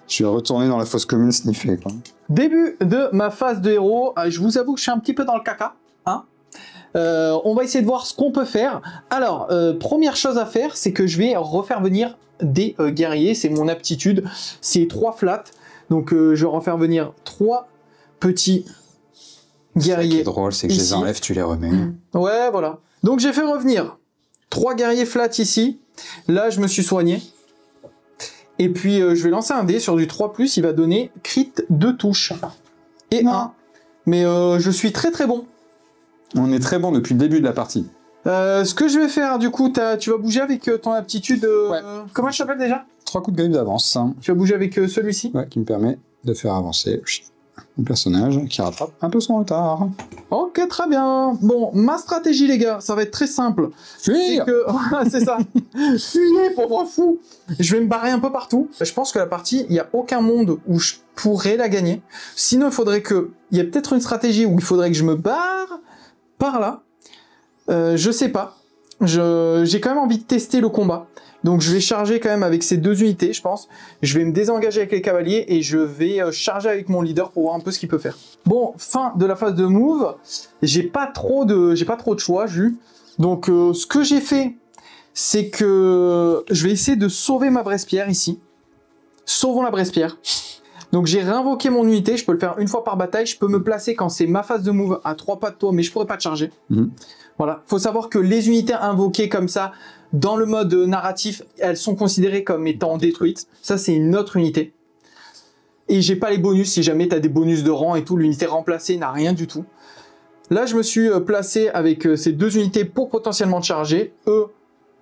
Je suis retourné dans la fosse commune sniffer, quoi. Début de ma phase de héros, je vous avoue que je suis un petit peu dans le caca, hein. On va essayer de voir ce qu'on peut faire. Alors, première chose à faire, c'est que je vais refaire venir des guerriers. C'est mon aptitude. C'est 3 flats. Donc, je vais refaire venir 3 petits guerriers. Ce qui est drôle, c'est que je les enlève, tu les remets. Ouais, voilà. Donc, j'ai fait revenir 3 guerriers flats ici. Là, je me suis soigné. Et puis, je vais lancer un dé sur du 3+. Il va donner crit 2 touches. Et 1. Mais je suis très très bon. On est très bon depuis le début de la partie. Ce que je vais faire, du coup, tu vas bouger avec ton aptitude... Ouais. Comment je t'appelle déjà? 3 coups de griffe d'avance. Tu vas bouger avec celui-ci? Ouais, qui me permet de faire avancer mon personnage qui rattrape un peu son retard. Ok, très bien. Bon, ma stratégie, les gars, ça va être très simple. Fuir. C'est ça. Fuyez, pauvre fou. Je vais me barrer un peu partout. Je pense que la partie, il n'y a aucun monde où je pourrais la gagner. Sinon, il faudrait que... Il y a peut-être une stratégie où il faudrait que je me barre par là. Je sais pas. j'ai quand même envie de tester le combat. Donc je vais charger quand même avec ces 2 unités, je pense. Je vais me désengager avec les cavaliers et je vais charger avec mon leader pour voir un peu ce qu'il peut faire. Bon, fin de la phase de move. J'ai pas trop de choix, Jus. Donc ce que j'ai fait, c'est que je vais essayer de sauver ma Brespierre ici. Sauvons la Brespierre. Donc j'ai réinvoqué mon unité, je peux le faire une fois par bataille, je peux me placer quand c'est ma phase de move à 3 pas de toi, mais je pourrais pas te charger. Voilà, faut savoir que les unités invoquées comme ça, dans le mode narratif, elles sont considérées comme étant détruites. Ça c'est une autre unité. Et j'ai pas les bonus, si jamais tu as des bonus de rang et tout, l'unité remplacée n'a rien du tout. Là je me suis placé avec ces 2 unités pour potentiellement te charger. Eux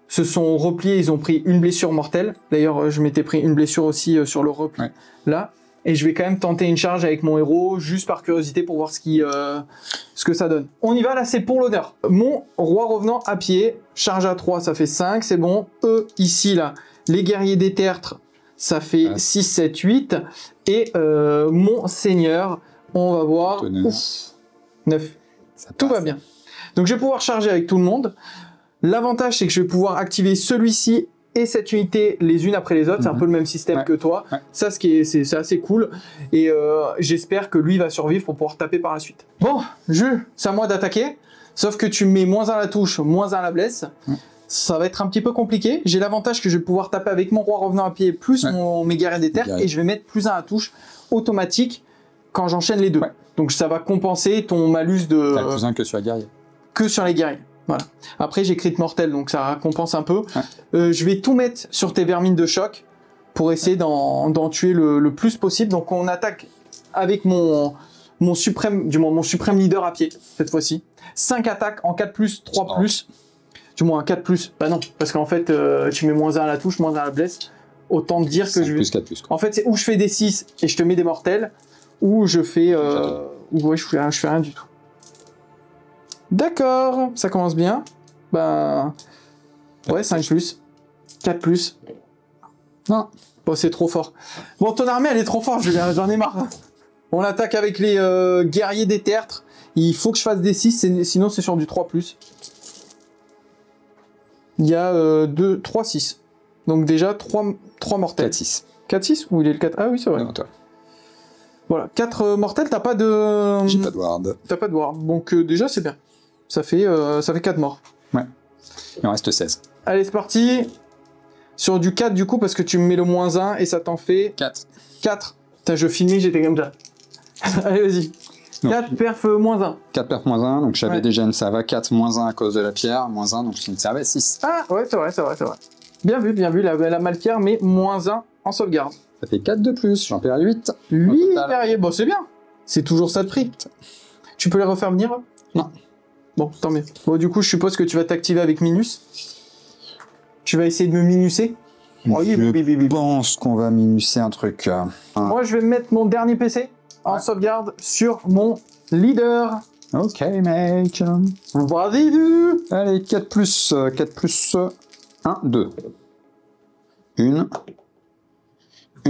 se sont repliés, ils ont pris une blessure mortelle. D'ailleurs je m'étais pris une blessure aussi sur le repli là. Et je vais quand même tenter une charge avec mon héros, juste par curiosité pour voir ce que ça donne. On y va, là c'est pour l'honneur. Mon roi revenant à pied, charge à 3, ça fait 5, c'est bon. Eux, ici, là, les guerriers des tertres, ça fait 6, 7, 8. Et mon seigneur, on va voir... Ouf, 9. Tout va bien. Donc je vais pouvoir charger avec tout le monde. L'avantage, c'est que je vais pouvoir activer celui-ci et cette unité les unes après les autres, c'est un peu le même système que toi. Ça, c'est assez cool. Et j'espère que lui va survivre pour pouvoir taper par la suite. Bon, c'est à moi d'attaquer. Sauf que tu mets -1 à la touche, -1 à la blesse. Ça va être un petit peu compliqué. J'ai l'avantage que je vais pouvoir taper avec mon roi revenant à pied plus mes guerriers des terres. Et je vais mettre +1 à la touche automatique quand j'enchaîne les 2. Donc ça va compenser ton malus de... T'as +1 que sur les guerriers. Que sur les guerriers. Voilà. Après, j'ai crit mortel, donc ça compense un peu. Je vais tout mettre sur tes vermines de choc pour essayer d'en tuer le plus possible. Donc, on attaque avec mon suprême leader à pied, cette fois-ci. 5 attaques en 4+, 3+. Du moins, 4+. Bah non, parce qu'en fait, tu mets -1 à la touche, -1 à la blesse. Autant te dire que je vais... 4+. En fait, c'est où je fais des 6 et je te mets des mortels, ou je fais... ouais, je fais rien du tout. D'accord, ça commence bien. Ben... Ouais, 5+, 4+. Non, bon, c'est trop fort. Bon, ton armée, elle est trop forte, j'en ai marre. On attaque avec les guerriers des tertres. Il faut que je fasse des 6, sinon c'est sur du 3+. Il y a 2, 3, 6. Donc déjà, 3 mortels. 4-6. 4-6 ou il est le 4? Ah oui, c'est vrai. Non, toi. Voilà, 4 mortels, t'as pas de... J'ai pas de ward. T'as pas de ward, donc déjà c'est bien. Ça fait 4 morts. Ouais. Il en reste 16. Allez, c'est parti. Sur du 4 du coup, parce que tu me mets le -1 et ça t'en fait... 4. 4. Putain, je filmais, j'étais comme ça. Allez, vas-y. 4 perf -1. 4 perf -1, donc j'avais déjà une Sava 4 -1 à cause de la pierre, -1, donc c'est une Sava 6. Ah, ouais, c'est vrai. Bien vu, la malpierre, mais -1 en sauvegarde. Ça fait 4 de plus, j'en perds 8. 8 guerriers, bon, c'est bien. C'est toujours ça de prix. Tu peux les refaire venir? Non. Bon, tant mieux. Bon, du coup, je suppose que tu vas t'activer avec Minus. Tu vas essayer de me minuser. Je pense qu'on va minuser un truc. Moi, je vais mettre mon dernier PC en sauvegarde sur mon leader. Ok, mec. Vas-y, du. Allez, 4 plus 1, 2. Une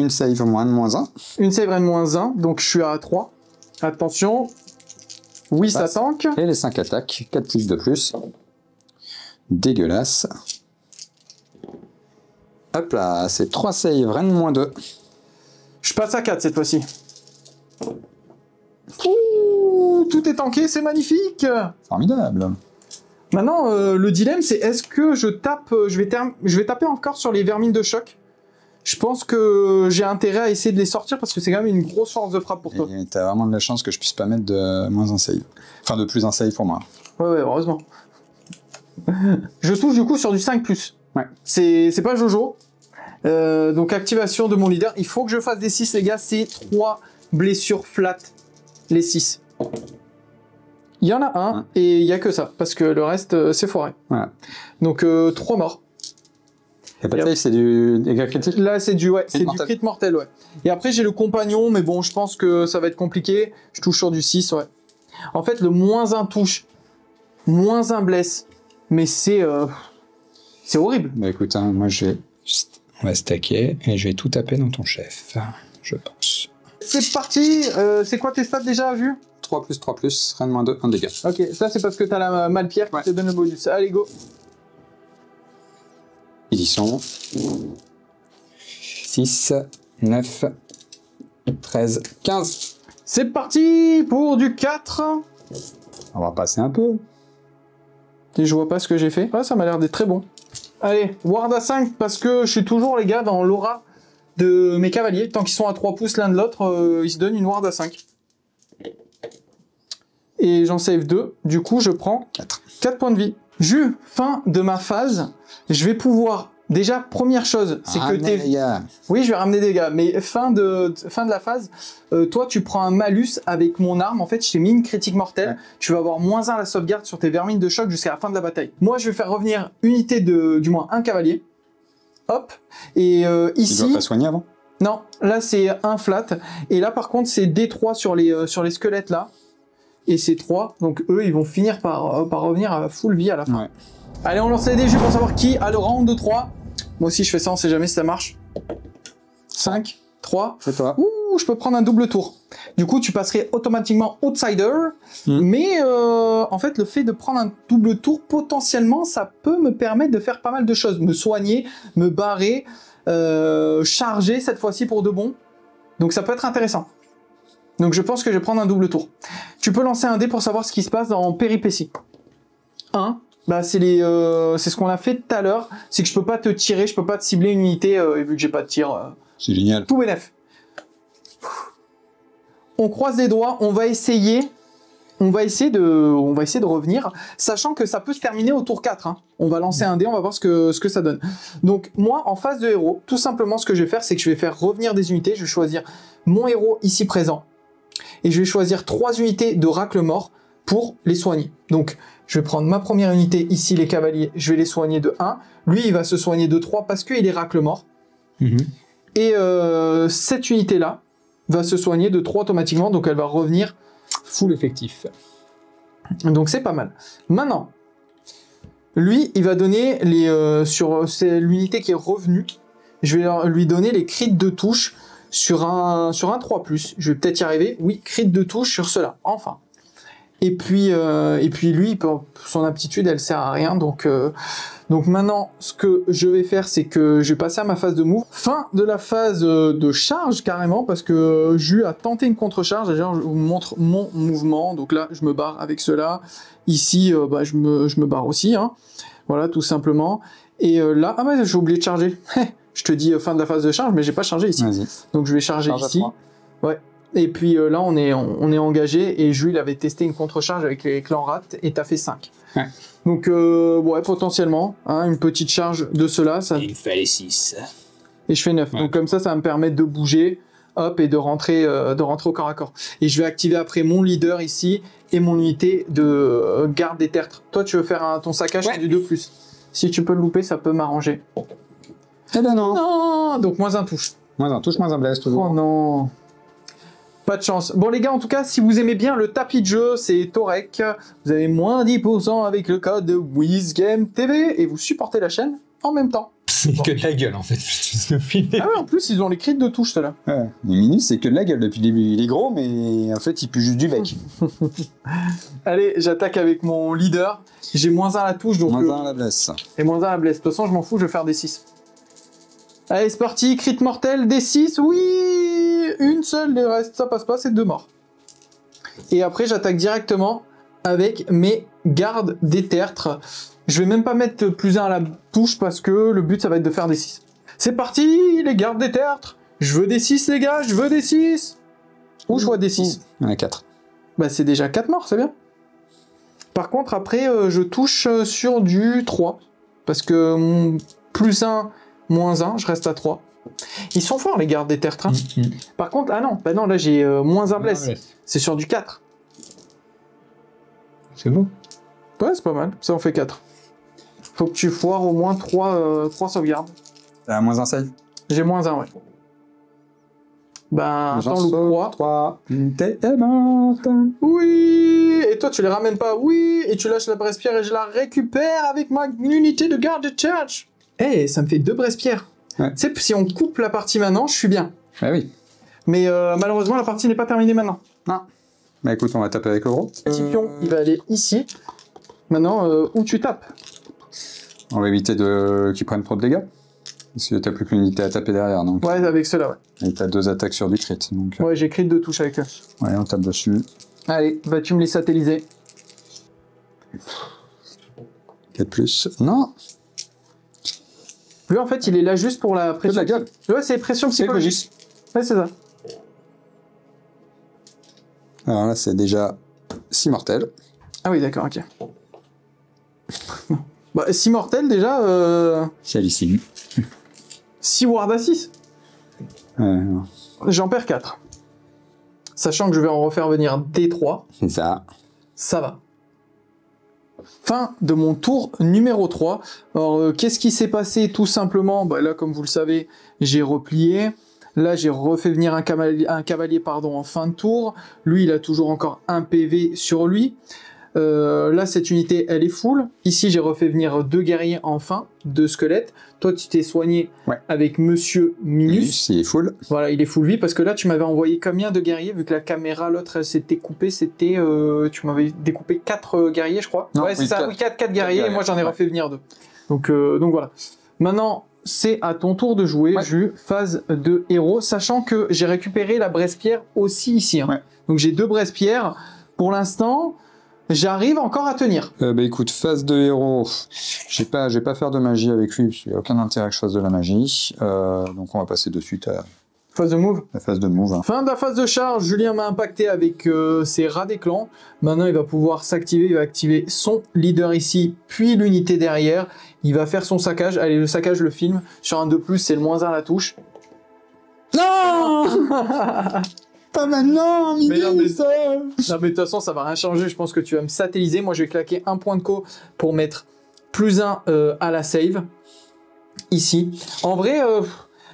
save -1. Une save -1, donc je suis à 3. Attention. Oui, ça tank. Et les 5 attaques, 4 plus 2 plus. Dégueulasse. Hop là, c'est 3 save, rien de -2. Je passe à 4 cette fois-ci. Ouh, tout est tanké, c'est magnifique. Formidable. Maintenant, le dilemme, c'est est-ce que je tape... je vais taper encore sur les vermines de choc. Je pense que j'ai intérêt à essayer de les sortir parce que c'est quand même une grosse force de frappe pour toi. Et t'as vraiment de la chance que je puisse pas mettre de -1 save. Enfin, de +1 save pour moi. Ouais, heureusement. Je touche du coup sur du 5+. Ouais. C'est pas Jojo. Donc activation de mon leader. Il faut que je fasse des 6, les gars. C'est 3 blessures flat. Les 6. Il y en a un et il y a que ça. Parce que le reste, c'est foiré. Voilà. Donc 3 morts. Et pas de save, c'est du dégâts critiques? Là, c'est du crit mortel, ouais. Et après, j'ai le compagnon, mais bon, je pense que ça va être compliqué. Je touche sur du 6, ouais. En fait, le -1 touche, -1 blesse. Mais c'est horrible. Bah écoute, hein, moi on va stacker et je vais tout taper dans ton chef, je pense. C'est parti. C'est quoi tes stats déjà, vu? 3 plus, rien de -2, 1 dégât. Ok, ça c'est parce que t'as la malpierre qui te donne le bonus. Allez, go. Ils y sont. 6, 9, 13, 15. C'est parti pour du 4. On va passer un peu. Et je vois pas ce que j'ai fait. Ah, ça m'a l'air d'être très bon. Allez, ward à 5 parce que je suis toujours, les gars, dans l'aura de mes cavaliers. Tant qu'ils sont à 3 pouces l'un de l'autre, ils se donnent une ward à 5. Et j'en save 2. Du coup, je prends 4 points de vie. Fin de ma phase, je vais pouvoir... Déjà, première chose, c'est que t'es... Oui, je vais ramener des dégâts, mais fin de la phase, toi, tu prends un malus avec mon arme. En fait, je t'ai mis une critique mortelle. Ouais. Tu vas avoir -1 à la sauvegarde sur tes vermines de choc jusqu'à la fin de la bataille. Moi, je vais faire revenir unité du moins un cavalier. Hop. Et ici... Tu dois pas soigner avant? Non, là, c'est un flat. Et là, par contre, c'est D3 sur les squelettes, là. Et c'est 3. Donc, eux, ils vont finir par revenir à full vie à la fin. Ouais. Allez, on lance les dés pour savoir qui a le round de 3. Moi aussi, je fais ça, on sait jamais si ça marche. 5, 3. C'est toi. Ouh, je peux prendre un double tour. Du coup, tu passerais automatiquement outsider. Mais en fait, le fait de prendre un double tour, potentiellement, ça peut me permettre de faire pas mal de choses. Me soigner, me barrer, charger cette fois-ci pour de bon. Donc, ça peut être intéressant. Donc, je pense que je vais prendre un double tour. Tu peux lancer un dé pour savoir ce qui se passe dans péripéties. 1. Bah, c'est ce qu'on a fait tout à l'heure, c'est que je peux pas te tirer, je peux pas te cibler une unité, et vu que j'ai pas de tir... c'est génial. Tout bénef. On croise les doigts, on va essayer de revenir, sachant que ça peut se terminer au tour 4. Hein. On va lancer un dé, on va voir ce que ça donne. Donc, moi, en phase de héros, tout simplement, ce que je vais faire, c'est que je vais faire revenir des unités, je vais choisir mon héros ici présent, et je vais choisir 3 unités de racle mort pour les soigner. Donc, je vais prendre ma première unité, ici les cavaliers, je vais les soigner de 1. Lui, il va se soigner de 3 parce qu'il est racle mort. Et cette unité-là va se soigner de 3 automatiquement, donc elle va revenir full effectif. Donc c'est pas mal. Maintenant, lui, il va donner sur l'unité qui est revenue, je vais lui donner les crits de touche sur un 3+. Je vais peut-être y arriver. Oui, crit de touche sur cela, enfin. Et puis lui, son aptitude, elle sert à rien. Donc maintenant, ce que je vais faire, c'est que je vais passer à ma phase de move. Fin de la phase de charge, carrément, parce que Jus a tenté une contre-charge. Déjà, je vous montre mon mouvement. Donc là, je me barre avec cela. Ici, je me barre aussi. Hein. Voilà, tout simplement. Et là, ah ouais, j'ai oublié de charger. Je te dis fin de la phase de charge, mais j'ai pas chargé ici. Donc je vais charger ici. Ouais. Et puis là, on est engagé, et Jules avait testé une contre-charge avec les clans rats, et t'as fait 5. Ouais. Donc, ouais, potentiellement, hein, une petite charge de cela. Ça... Il fallait 6. Et je fais 9. Ouais. Donc comme ça va me permettre de bouger, hop, et de rentrer au corps à corps. Et je vais activer après mon leader ici, et mon unité de garde des tertres. Toi, tu veux faire ton saccage du 2+. Si tu peux le louper, ça peut m'arranger. Eh ben non. Non. Donc moins un touche. Moins un touche, moins un blesse, toujours. Oh non. Pas de chance. Bon les gars, en tout cas, si vous aimez bien le tapis de jeu, c'est Torek. Vous avez moins 10% avec le code WizGameTV et vous supportez la chaîne en même temps. C'est que de la gueule en fait. Ah ouais, en plus ils ont les crits de touche ceux-là. Ouais. Les minus, c'est que de la gueule depuis le début. Il est gros, mais en fait il pue juste du bec. Allez, j'attaque avec mon leader. J'ai moins 1 à la touche, donc... Moins 1 à la blesse. Et moins 1 à la blesse. De toute façon, je m'en fous, je vais faire des 6. Allez, c'est parti, crit mortel, des 6, oui, une seule, les restes, ça passe pas, c'est 2 morts. Et après, j'attaque directement avec mes gardes des tertres. Je vais même pas mettre +1 à la touche parce que le but, ça va être de faire des 6. C'est parti, les gardes des tertres. Je veux des 6, les gars, je veux des 6. Ou je vois des 6. Il y en a 4. Bah, c'est déjà 4 morts, c'est bien. Par contre, après, je touche sur du 3. Parce que mon +1... moins 1, je reste à 3. Ils sont forts, les gardes des tertres. Hein. Par contre, ah non, bah non, là j'ai moins 1 blesse. C'est sur du 4. C'est beau. Ouais, c'est pas mal. Ça en fait 4. Faut que tu foires au moins 3 sauvegardes. T'as moins 1 save? J'ai moins 1, ouais. Ben, attends, loupe 3. Oui. Et toi, tu les ramènes pas? Oui. Et tu lâches la bresse-pierre et je la récupère avec ma unité de garde de church. Eh, ça me fait 2 bresse-pierres. Ouais. Tu sais, si on coupe la partie maintenant, je suis bien. Bah oui. Mais malheureusement, la partie n'est pas terminée maintenant. Non. Bah écoute, on va taper avec le gros. Le petit pion, il va aller ici. Maintenant, où tu tapes? On va éviter qu'ils prennent trop de dégâts. Parce que t'as plus qu'une unité à taper derrière. Donc... Ouais, avec cela, ouais. Et t'as 2 attaques sur du crit. Donc... Ouais, j'ai crit 2 touches avec eux. Ouais, on tape dessus. Allez, vas-tu me les satelliser? 4 plus. Non. Lui, en fait, il est là juste pour la pression. De la gueule. Ouais, c'est pression psychologique. Ouais, c'est ça. Alors là, c'est déjà 6 mortels. Ah oui, d'accord, ok. Bah, 6 mortels, déjà... C'est hallucinant. 6 ward à 6. J'en perds 4. Sachant que je vais en refaire venir D3. C'est ça. Ça va. Fin de mon tour numéro 3. Alors, qu'est-ce qui s'est passé? Tout simplement, bah, là, comme vous le savez, j'ai replié. Là, j'ai refait venir un cavalier en fin de tour. Lui, il a toujours encore un PV sur lui. Là, cette unité, elle est full. Ici, j'ai refait venir 2 guerriers en fin, 2 squelettes. Toi, tu t'es soigné avec Monsieur Minus. Il est full. Voilà, il est full vie parce que là, tu m'avais envoyé combien de guerriers? Vu que la caméra, l'autre, elle s'était coupée, c'était... tu m'avais découpé 4 guerriers, je crois. Non, ouais, c'est ça, 4 guerriers, et moi, j'en ai refait venir 2. Donc voilà. Maintenant, c'est à ton tour de jouer, Jus, phase de héros, sachant que j'ai récupéré la Bresse-Pierre aussi ici. Hein. Donc j'ai 2 Bresse-Pierres. Pour l'instant... J'arrive encore à tenir. Bah écoute, phase de héros, je vais pas faire de magie avec lui, parce qu'il n'y a aucun intérêt que je fasse de la magie. Donc on va passer de suite à phase de move. La phase de move. Hein. Fin de la phase de charge, Julien m'a impacté avec ses rats des clans. Maintenant il va pouvoir s'activer, il va activer son leader ici, puis l'unité derrière. Il va faire son saccage. Allez, le saccage, le film. Sur un 2+, c'est le -1 à la touche. Non. Pas maintenant, mais non, mais de toute façon, ça va rien changer. Je pense que tu vas me satelliser. Moi, je vais claquer un point de co pour mettre +1 à la save. Ici. En vrai,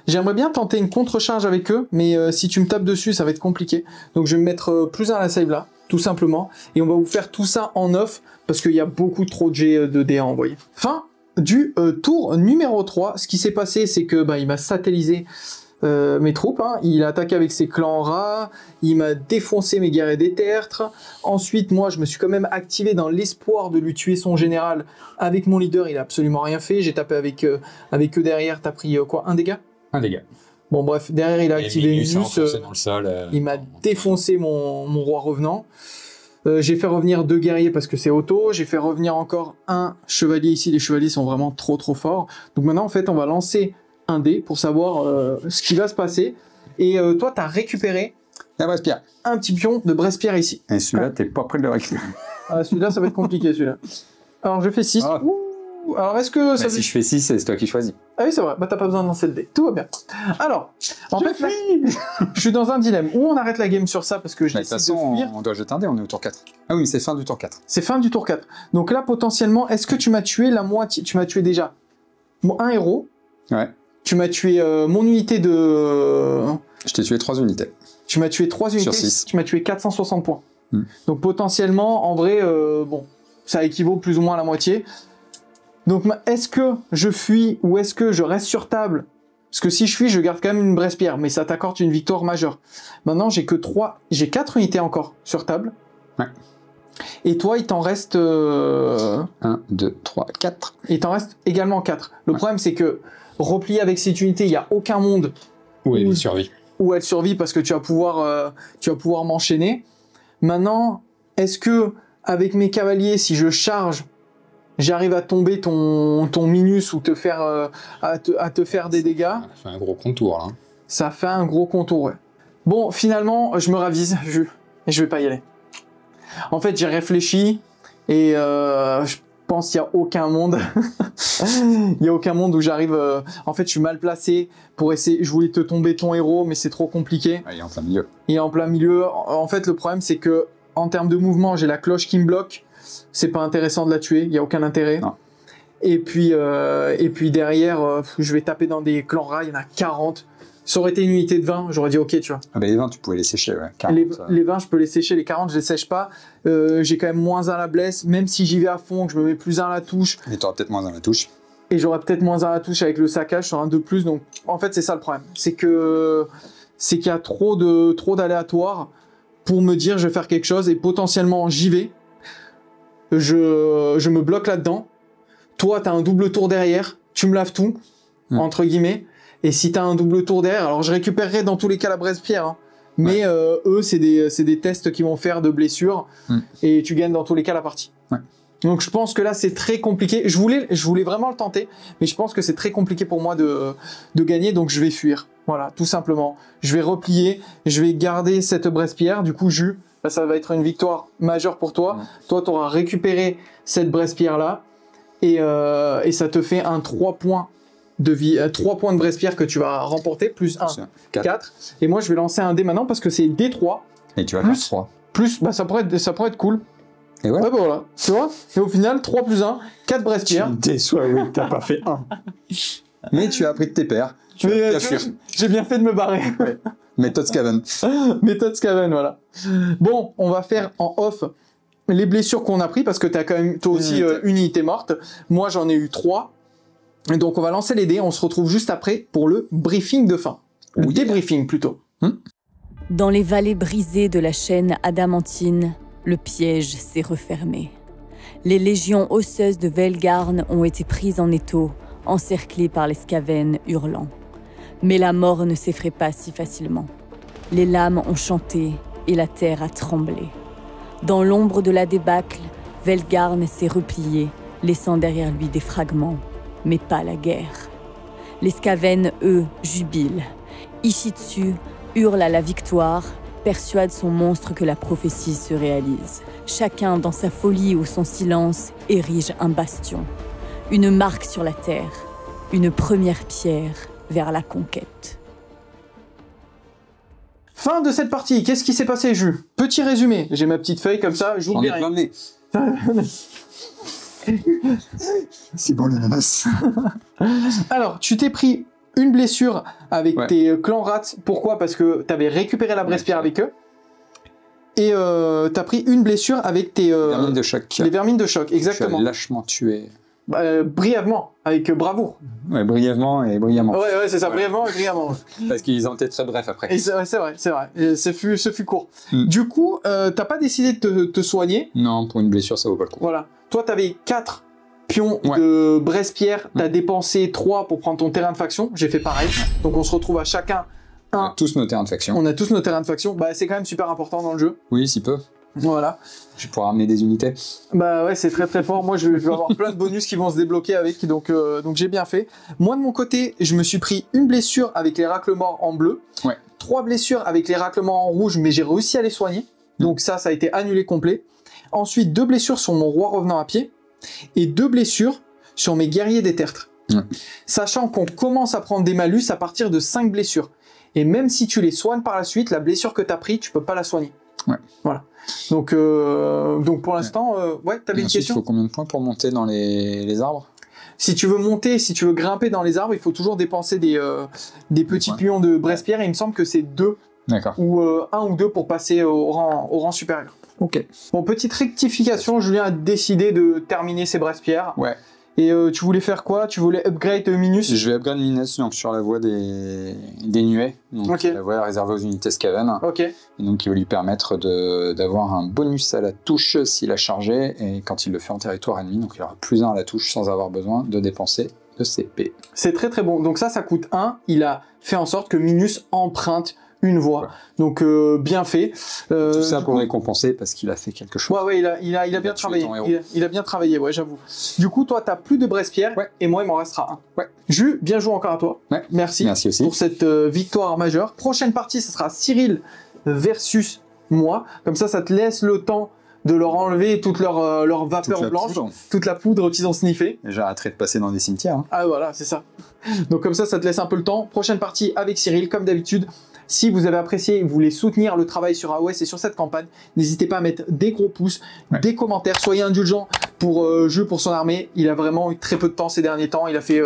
j'aimerais bien tenter une contre-charge avec eux, mais si tu me tapes dessus, ça va être compliqué. Donc, je vais me mettre +1 à la save là, tout simplement. Et on va vous faire tout ça en off, parce qu'il y a beaucoup trop de G de dés à envoyer. Fin du tour numéro 3. Ce qui s'est passé, c'est que il m'a satellisé mes troupes, hein. Il a attaqué avec ses clans rats, il m'a défoncé mes guerriers des tertres. Ensuite, moi, je me suis quand même activé dans l'espoir de lui tuer son général. Avec mon leader, il a absolument rien fait. J'ai tapé avec eux derrière. T'as pris quoi, un dégât? Un dégât. Bon, bref, derrière, il a activé Minus. Dans le sol, il m'a défoncé mon roi revenant. J'ai fait revenir 2 guerriers parce que c'est auto. J'ai fait revenir encore un chevalier ici. Les chevaliers sont vraiment trop forts. Donc maintenant, en fait, on va lancer un dé pour savoir ce qui va se passer. Et toi, tu as récupéré la Bresse-Pierre. Un petit pion de Bresse-Pierre ici. Et celui-là, t'es pas prêt de le récupérer. Ah, celui-là, ça va être compliqué, celui-là. Alors, je fais 6. Ah. Alors, est-ce que ça... Si je fais 6, c'est toi qui choisis. Ah oui, c'est vrai. T'as pas besoin de lancer le dé. Tout va bien. Alors, en fait, là, je suis dans un dilemme. Ou on arrête la game sur ça parce que je décide de fuir. On doit jeter un dé, on est au tour 4. Ah oui, mais c'est fin du tour 4. C'est fin du tour 4. Donc là, potentiellement, est-ce que tu m'as tué la moitié? Tu m'as tué déjà un héros. Ouais. Tu m'as tué mon unité de... Je t'ai tué 3 unités. Tu m'as tué 3 unités, sur 6. Tu m'as tué 460 points. Donc potentiellement, en vrai, bon, ça équivaut plus ou moins à la moitié. Donc est-ce que je fuis ou est-ce que je reste sur table? Parce que si je fuis, je garde quand même une Bresse-Pierre, mais ça t'accorde une victoire majeure. Maintenant, j'ai 4 unités encore sur table. Ouais. Et toi, il t'en reste... 1, 2, 3, 4. Et il t'en reste également 4. Le problème, c'est que replier avec cette unité, il n'y a aucun monde où elle survit. Où elle survit parce que tu vas pouvoir m'enchaîner. Maintenant, est-ce que avec mes cavaliers, si je charge, j'arrive à tomber ton Minus ou te faire, à te faire des dégâts? Ça fait un gros contour, là. Ça fait un gros contour, ouais. Bon, finalement, je me ravise, je vais pas y aller. En fait, j'ai réfléchi et je pense qu'il n'y a aucun monde. Il n'y a aucun monde où j'arrive... En fait, je suis mal placé pour essayer... Je voulais te tomber ton héros, mais c'est trop compliqué. Ah, il est en plein milieu. Il est en plein milieu. En fait, le problème, c'est que en termes de mouvement, j'ai la cloche qui me bloque. C'est pas intéressant de la tuer. Il n'y a aucun intérêt. Non. Et puis derrière, je vais taper dans des clans rats. Il y en a 40. Ça aurait été une unité de 20, j'aurais dit ok, tu vois. Ah bah les 20, tu pouvais les sécher, ouais. 40, les 20, je peux les sécher, les 40, je les sèche pas. J'ai quand même -1 à la blesse, même si j'y vais à fond, que je me mets +1 à la touche. Et t'auras peut-être -1 à la touche. Et j'aurai peut-être -1 à la touche avec le saccage sur un 2+. Donc, en fait, c'est ça le problème. C'est qu'il y a trop d'aléatoires pour me dire je vais faire quelque chose et potentiellement j'y vais. Je me bloque là-dedans. toi, tu as un double tour derrière, tu me laves tout, entre guillemets. Et si tu as un double tour derrière, alors je récupérerai dans tous les cas la braise-pierre, hein. Mais eux, c'est des tests qu'ils vont faire de blessures et tu gagnes dans tous les cas la partie. Ouais. Donc je pense que là, c'est très compliqué. Je voulais vraiment le tenter, mais je pense que c'est très compliqué pour moi de gagner, donc je vais fuir. Voilà, tout simplement. Je vais replier, je vais garder cette braise-pierre. Du coup, Jus, là, ça va être une victoire majeure pour toi. Toi, tu auras récupéré cette braise-pierre-là et ça te fait un 3 points de vie, 3 points de braise-pierre que tu vas remporter, plus 1, 4. Et moi, je vais lancer un dé maintenant parce que c'est D3. Et tu vas plus, faire 3. Plus, bah, ça pourrait être cool. Et ouais. Ouais, bah voilà, tu vois. Et au final, 3 plus 1, 4 braise-pierre. Tu me déçois, oui, t'as pas fait 1. Mais tu as appris de tes pairs. J'ai bien fait de me barrer. Ouais. Méthode Scaven. Méthode Scaven, voilà. Bon, on va faire en off les blessures qu'on a pris parce que t'as quand même, toi aussi, une unité morte. Moi, j'en ai eu 3. Et donc, on va lancer les dés. On se retrouve juste après pour le briefing de fin. Le débriefing, plutôt. Dans les vallées brisées de la chaîne adamantine, le piège s'est refermé. Les légions osseuses de Velgarn ont été prises en étau, encerclées par les Skaven hurlants. Mais la mort ne s'effraie pas si facilement. Les lames ont chanté et la terre a tremblé. Dans l'ombre de la débâcle, Velgarn s'est replié, laissant derrière lui des fragments, mais pas la guerre. Les Skaven, eux, jubilent. Ishitsu hurle à la victoire, persuade son monstre que la prophétie se réalise. Chacun, dans sa folie ou son silence, érige un bastion. Une marque sur la terre, une première pierre vers la conquête. Fin de cette partie. Qu'est-ce qui s'est passé, Jus? Petit résumé. J'ai ma petite feuille comme ça, j'oublie rien. C'est bon l'ananas. Alors, tu t'es pris une blessure avec tes clans rats. Pourquoi? Parce que tu avais récupéré la braise-pierre avec eux. Et tu as pris une blessure avec tes... vermines de choc. Les vermines de choc, exactement. Tu as lâchement tué. Brièvement, avec bravoure. Ouais, brièvement et brillamment. Ouais, c'est ça, brièvement et brillamment. Parce qu'ils ont été très brefs après. C'est vrai. Et ce fut court. Du coup, t'as pas décidé de te soigner. Non, pour une blessure, ça vaut pas le coup. Voilà. Toi, t'avais 4 pions de braise-pierre. T'as dépensé 3 pour prendre ton terrain de faction. J'ai fait pareil. Donc, on se retrouve à chacun un. On a tous nos terrains de faction. On a tous nos terrains de faction. Bah, c'est quand même super important dans le jeu. Oui, si peu. Voilà. Je vais pouvoir amener des unités. Bah ouais, c'est très très fort. Moi, je vais avoir plein de bonus qui vont se débloquer avec, donc j'ai bien fait. Moi, de mon côté, je me suis pris une blessure avec les raclements en bleu, 3 blessures avec les raclements en rouge, mais j'ai réussi à les soigner. Donc ça a été annulé complet. Ensuite, 2 blessures sur mon roi revenant à pied et 2 blessures sur mes guerriers des tertres. Sachant qu'on commence à prendre des malus à partir de 5 blessures. Et même si tu les soignes par la suite, la blessure que tu as prise, tu peux pas la soigner. Voilà. Donc pour l'instant, t'avais une question? Il faut combien de points pour monter dans les arbres? Si tu veux monter, si tu veux grimper dans les arbres, il faut toujours dépenser des petits pions de braise-pierre, et il me semble que c'est 2 ou 1 ou 2 pour passer au rang supérieur. Ok. Bon, petite rectification, Julien a décidé de terminer ses braise-pierres. Ouais. Et tu voulais faire quoi? Tu voulais upgrade Minus? Je vais upgrade Minus donc, sur la voie des nuées. Donc la voie réservée aux unités Skaven. Et donc il va lui permettre d'avoir un bonus à la touche s'il a chargé et quand il le fait en territoire ennemi. Donc il aura plus 1 à la touche sans avoir besoin de dépenser de CP. C'est très très bon. Donc ça coûte 1. Il a fait en sorte que Minus emprunte une voie. Donc bien fait. Tout ça pour récompenser parce qu'il a fait quelque chose. Ouais, il a bien travaillé. Il a bien travaillé, ouais, j'avoue. Du coup, toi, t'as plus de braise-pierre et moi, il m'en restera 1. Jus, bien joué encore à toi. Merci aussi pour cette victoire majeure. Prochaine partie, ce sera Cyril versus moi. Comme ça te laisse le temps de leur enlever toute leur vapeur blanche, toute la poudre qu'ils ont sniffée. J'arrêterai de passer dans des cimetières. Ah voilà, c'est ça. Donc comme ça te laisse un peu le temps. Prochaine partie avec Cyril, comme d'habitude. Si vous avez apprécié et vous voulez soutenir le travail sur AOS et sur cette campagne, n'hésitez pas à mettre des gros pouces, des commentaires, soyez indulgents pour Jeu, pour son armée. Il a vraiment eu très peu de temps ces derniers temps. Il a fait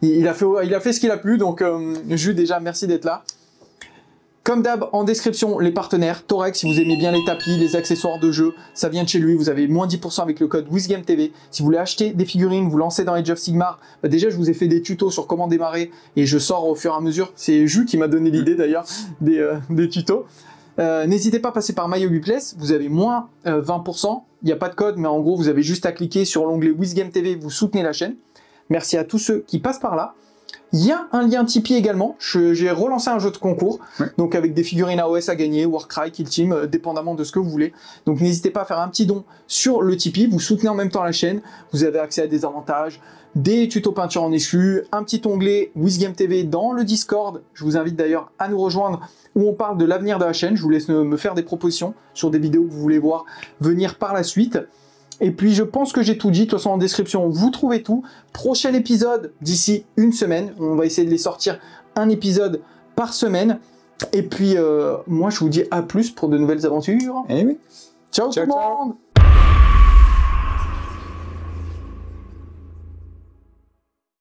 ce qu'il a pu. Donc Jeu, déjà merci d'être là. Comme d'hab, en description, les partenaires. Torex, si vous aimez bien les tapis, les accessoires de jeu, ça vient de chez lui. Vous avez moins 10% avec le code WizGameTV. Si vous voulez acheter des figurines, vous lancez dans Age of Sigmar. Déjà, je vous ai fait des tutos sur comment démarrer et je sors au fur et à mesure. C'est Jus qui m'a donné l'idée d'ailleurs des tutos. N'hésitez pas à passer par MyHobbyPlace, vous avez moins 20%. Il n'y a pas de code, mais en gros, vous avez juste à cliquer sur l'onglet WizGame TV, vous soutenez la chaîne. Merci à tous ceux qui passent par là. Il y a un lien Tipeee également. J'ai relancé un jeu de concours, donc avec des figurines AOS à gagner, Warcry, Kill Team, dépendamment de ce que vous voulez. Donc n'hésitez pas à faire un petit don sur le Tipeee. Vous soutenez en même temps la chaîne. Vous avez accès à des avantages, des tutos peinture en exclu, un petit onglet WizGame TV dans le Discord. Je vous invite d'ailleurs à nous rejoindre où on parle de l'avenir de la chaîne. Je vous laisse me faire des propositions sur des vidéos que vous voulez voir venir par la suite. Et puis je pense que j'ai tout dit, de toute façon en description vous trouvez tout. Prochain épisode d'ici une semaine, on va essayer de les sortir un épisode par semaine. Et puis moi je vous dis à plus pour de nouvelles aventures. Eh oui. Ciao tout le monde.